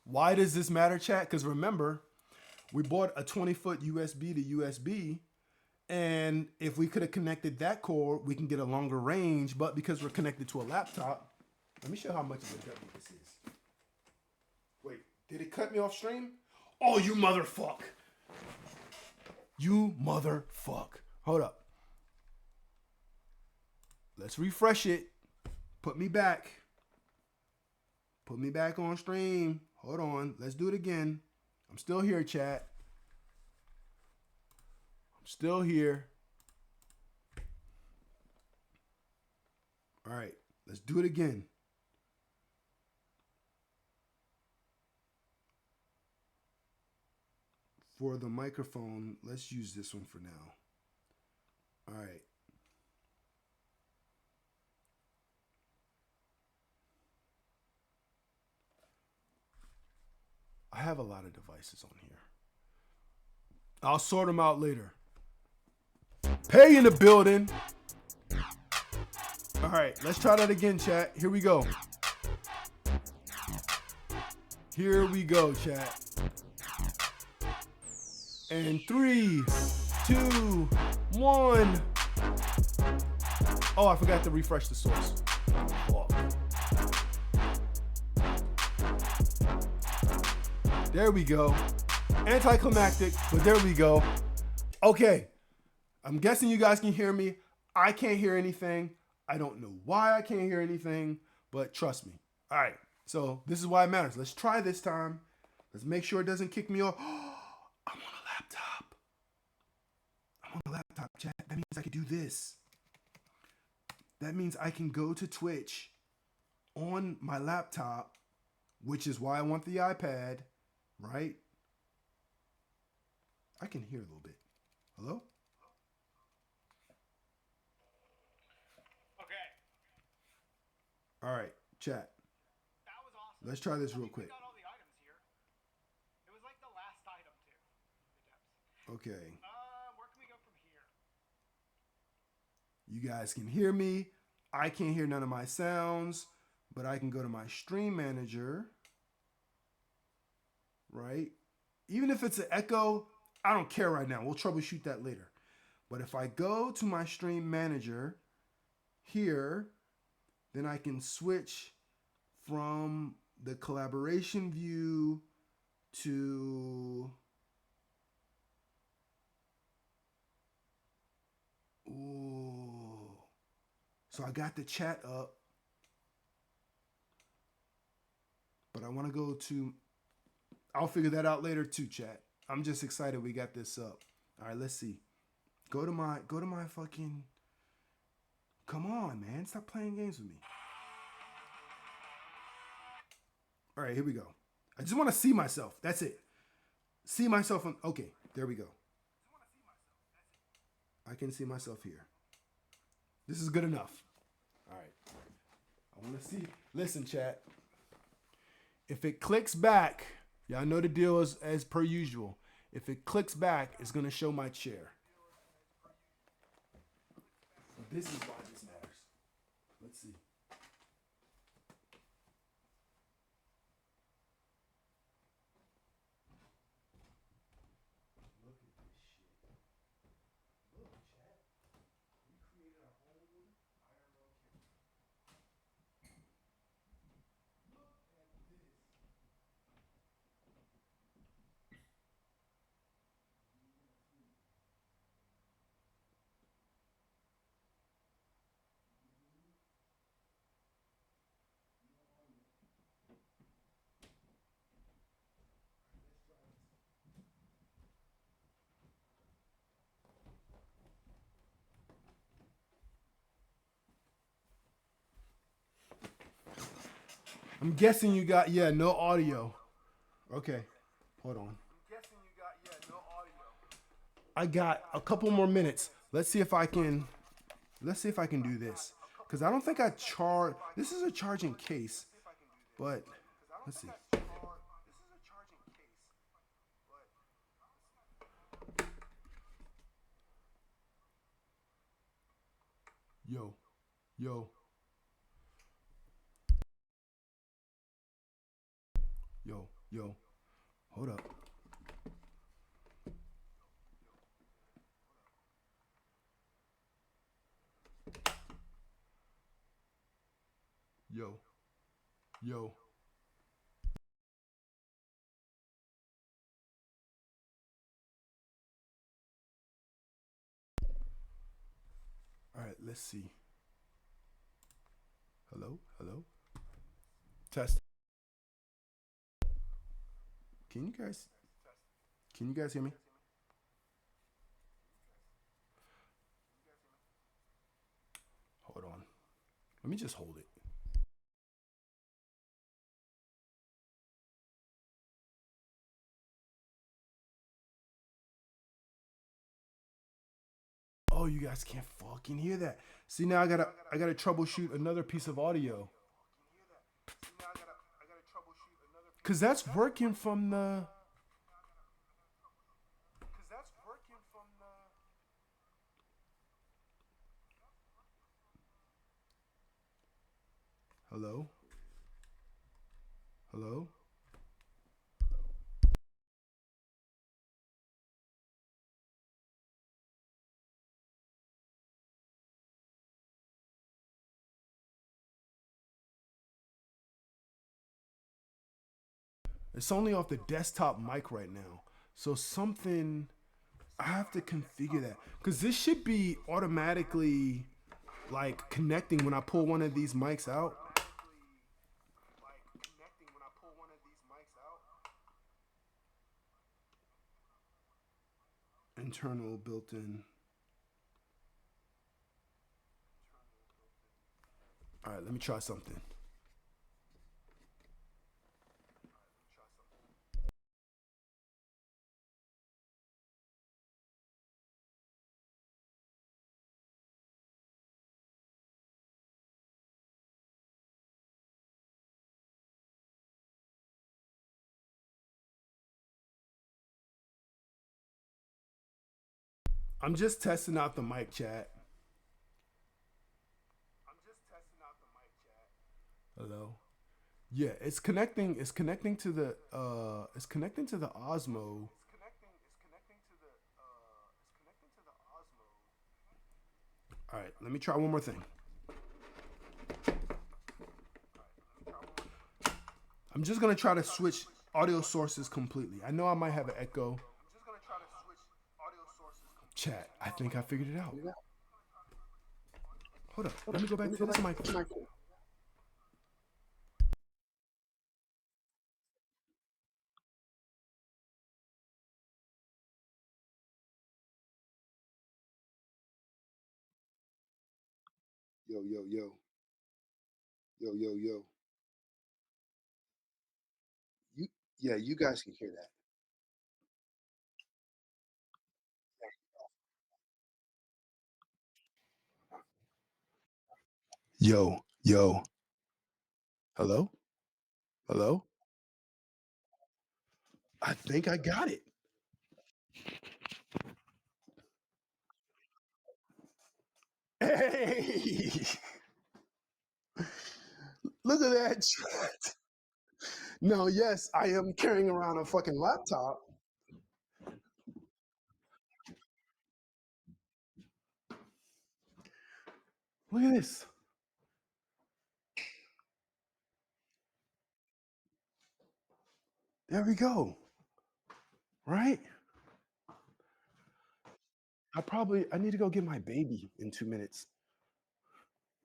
why does this matter, chat? Because remember, we bought a 20-foot USB to USB, and if we could have connected that cord, we can get a longer range. But because we're connected to a laptop, let me show how much of a W this is. Wait, did it cut me off stream? Oh, you motherfuck. You motherfuck. Hold up. Let's refresh it. Put me back. Put me back on stream. Hold on. Let's do it again. I'm still here, chat. I'm still here. All right. Let's do it again. For the microphone, let's use this one for now. All right. I have a lot of devices on here. I'll sort them out later. Pay in the building. All right, let's try that again, chat. Here we go. Here we go, chat. And 3, 2, 1. Oh, I forgot to refresh the source. Oh. There we go. Anticlimactic, but there we go. Okay. I'm guessing you guys can hear me. I can't hear anything. I don't know why I can't hear anything, but trust me. All right. So this is why it matters. Let's try this time. Let's make sure it doesn't kick me off. I'm on a laptop. I'm on a laptop, chat. That means I can do this. That means I can go to Twitch on my laptop, which is why I want the iPad, right? I can hear a little bit. Hello? Okay. All right, chat. That was awesome. Let's try this I real think we quick. got all the items here. It was like the last item too. The depths. Okay. Where can we go from here? You guys can hear me. I can't hear none of my sounds, but I can go to my stream manager, right? Even if it's an echo, I don't care right now. We'll troubleshoot that later. But if I go to my stream manager here, then I can switch from the collaboration view to... Ooh. So I got the chat up, but I want to go to, I'll figure that out later too, chat. I'm just excited we got this up. All right, let's see. Go to my fucking, come on, man. Stop playing games with me. All right, here we go. I just want to see myself. That's it. See myself on, okay, there we go. I can see myself here. This is good enough. All right. I want to see. Listen, chat. If it clicks back, y'all know the deal is as per usual. If it clicks back, it's going to show my chair. This is why this matters. Let's see. Look at this shit. Look, chat. We created our own IRL camera. Look at this. I'm guessing you got, yeah, no audio. Okay, hold on. I got a couple more minutes. Let's see if I can do this. Because I don't think I charge, this is a charging case, but let's see. Yo. Yo, yo. Hold up. Yo, yo. All right, let's see. Hello, hello. Test. Can you guys can you guys hear me? Hold on. Let me just hold it. Oh, you guys can't fucking hear that. See, now I gotta troubleshoot another piece of audio. Cause that's working from the. Hello, hello. It's only off the desktop mic right now. So something I have to configure that because this should be automatically like connecting when I pull one of these mics out. Internal built-in. All right, let me try something. I'm just testing out the mic chat. Hello. Yeah, it's connecting. It's connecting to the. It's connecting to the Osmo. All right, let me try one more thing. I'm just gonna try to switch audio sources completely. I know I might have an echo. Chat. I think I figured it out. Hold up. Let me go back to this mic. Yo, yo, yo. Yo, yo, yo. You yeah, you guys can hear that. Yo, yo. Hello? Hello? I think I got it. Hey! Look at that. No, yes, I am carrying around a fucking laptop. Look at this. There we go. Right? I need to go get my baby in 2 minutes.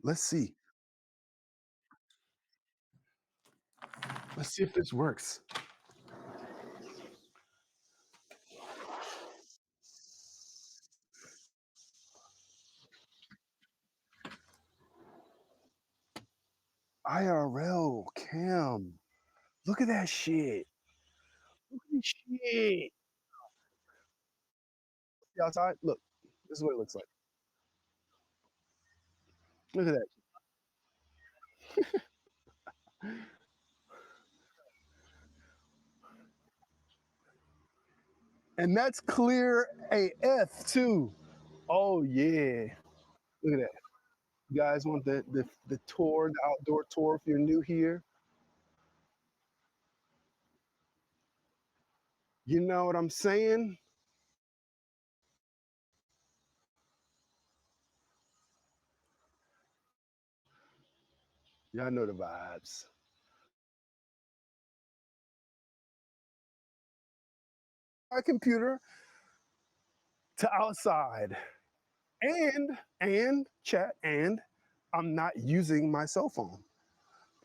Let's see. Let's see if this works. IRL cam. Look at that shit. Look at this shit. See outside? Look. This is what it looks like. Look at that. And that's clear AF too. Oh yeah. Look at that. You guys want the tour, the outdoor tour if you're new here? You know what I'm saying? Y'all know the vibes. My computer to outside. And chat, and I'm not using my cell phone.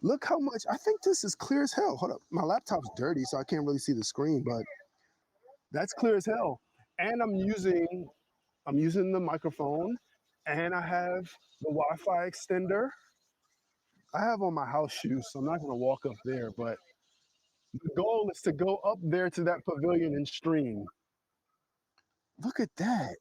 Look how much, I think this is clear as hell. Hold up. My laptop's dirty, so I can't really see the screen, but that's clear as hell. And I'm using the microphone, and I have the Wi-Fi extender. I have on my house shoes, so I'm not gonna walk up there, but the goal is to go up there to that pavilion and stream. Look at that.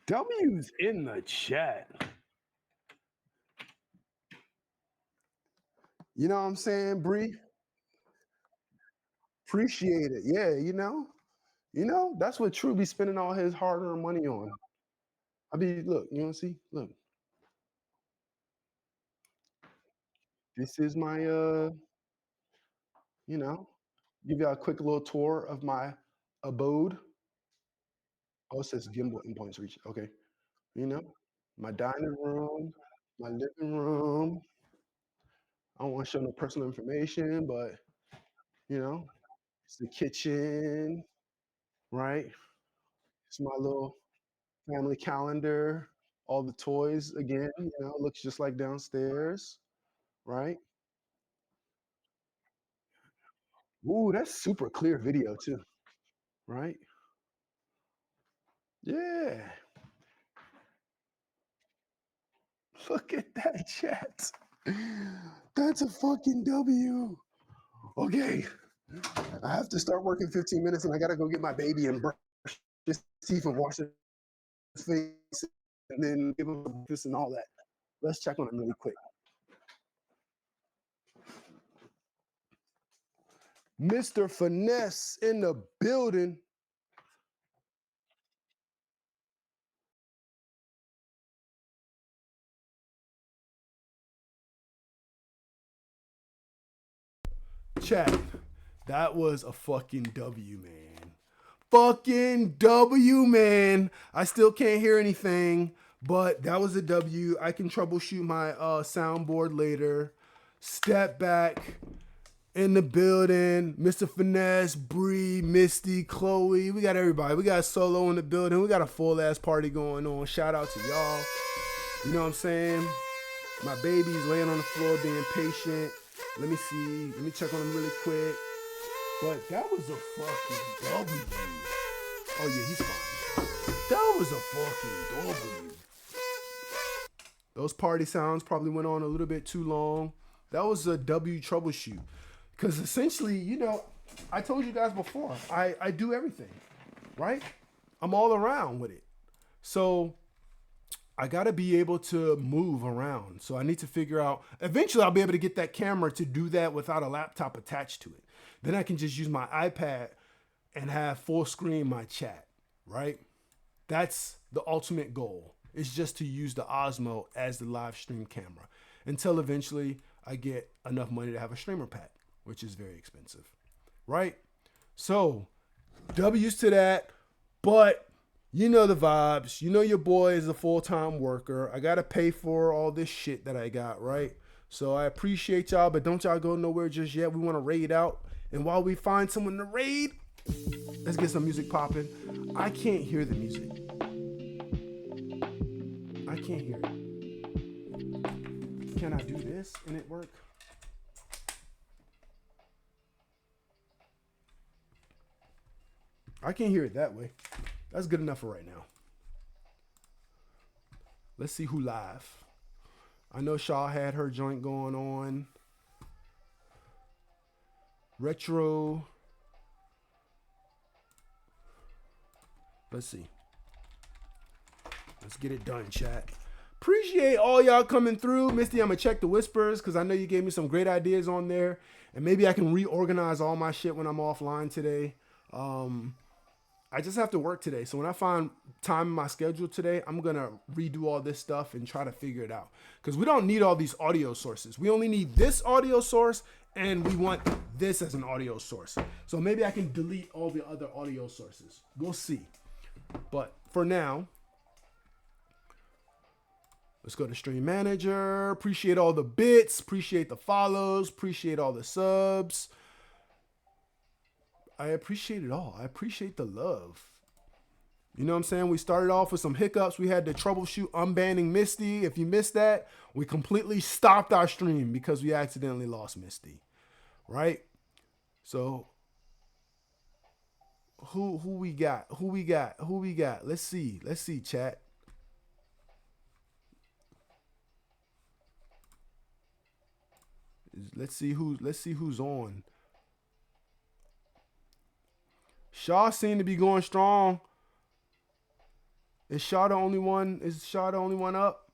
W's in the chat. You know what I'm saying, Bree? Appreciate it. Yeah, that's what True be spending all his hard-earned money on. Look, you want to see? Look, this is my, you know, give you a quick little tour of my abode. Oh, it says gimbal endpoints reach. Okay, you know, my dining room, my living room. I don't want to show no personal information, but it's the kitchen, right? It's my little family calendar. All the toys again, looks just like downstairs, right? Ooh, that's super clear video too, right? Yeah. Look at that chat. That's a fucking W. Okay. I have to start working 15 minutes and I gotta go get my baby and brush his teeth and wash his face and then give him breakfast and all that. Let's check on him really quick. Mr. Finesse in the building. Chat, that was a fucking W, man. Fucking W, man. I still can't hear anything, but that was a W. I can troubleshoot my soundboard later. Step back in the building. Mr. Finesse, Bree, Misty, Chloe. We got everybody. We got Solo in the building. We got a full ass party going on. Shout out to y'all. You know what I'm saying? My baby's laying on the floor being patient. Let me see. Let me check on him really quick. But that was a fucking W. Oh yeah, he's fine. That was a fucking W. Those party sounds probably went on a little bit too long. That was a W troubleshoot. Because essentially, I told you guys before, I do everything, right? I'm all around with it. So I got to be able to move around. So I need to figure out, eventually I'll be able to get that camera to do that without a laptop attached to it. Then I can just use my iPad and have full screen my chat, right? That's the ultimate goal. It's just to use the Osmo as the live stream camera until eventually I get enough money to have a streamer pack, which is very expensive, right? So W's to that, but you know the vibes. You know your boy is a full-time worker. I got to pay for all this shit that I got, right? So I appreciate y'all, but don't y'all go nowhere just yet. We want to raid out. And while we find someone to raid, let's get some music popping. I can't hear the music. I can't hear it. Can I do this and it work? I can't hear it that way. That's good enough for right now. Let's see who live. I know Shaw had her joint going on. Retro. Let's see. Let's get it done, chat. Appreciate all y'all coming through. Misty, I'm going to check the whispers because I know you gave me some great ideas on there. And maybe I can reorganize all my shit when I'm offline today. I just have to work today. So when I find time in my schedule today, I'm going to redo all this stuff and try to figure it out. Because we don't need all these audio sources. We only need this audio source, and we want this as an audio source. So maybe I can delete all the other audio sources. We'll see. But for now, let's go to Stream Manager. Appreciate all the bits. Appreciate the follows. Appreciate all the subs. I appreciate it all. I appreciate the love. You know what I'm saying? We started off with some hiccups. We had to troubleshoot unbanning Misty. If you missed that, we completely stopped our stream because we accidentally lost Misty. Right? So who we got? Who we got? Let's see, chat. Let's see who's on. Shaw seemed to be going strong. Is Shaw the only one? Is Shaw the only one up?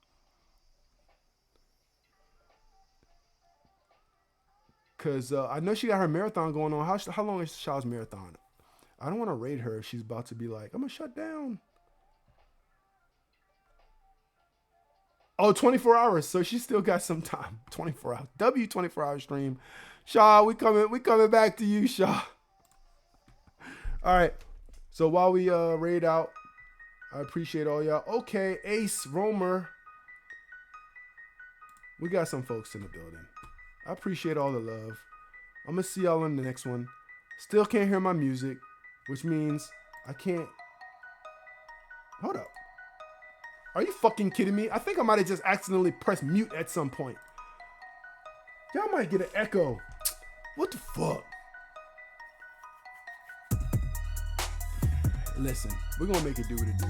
Because I know she got her marathon going on. How long is Shaw's marathon? I don't want to raid her if she's about to be like, I'm going to shut down. Oh, 24 hours. So she still got some time. 24 hours. 24-hour stream. Shaw, we coming back to you, Shaw. All right. So while we raid out, I appreciate all y'all. Okay, Ace, Romer. We got some folks in the building. I appreciate all the love. I'm going to see y'all in the next one. Still can't hear my music, which means I can't. Hold up. Are you fucking kidding me? I think I might have just accidentally pressed mute at some point. Y'all might get an echo. What the fuck? Listen, we're going to make it do what it do.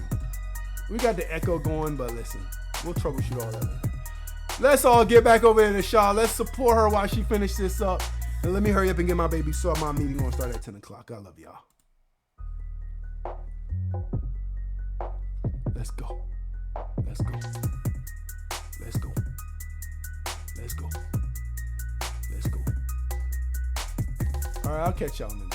We got the echo going, but listen, we'll troubleshoot all that. Let's all get back over there to Shaw. Let's support her while she finishes this up. And let me hurry up and get my baby started. My meeting going to start at 10 o'clock. I love y'all. Let's go. Let's go. Let's go. Let's go. Let's go. All right, I'll catch y'all in a minute.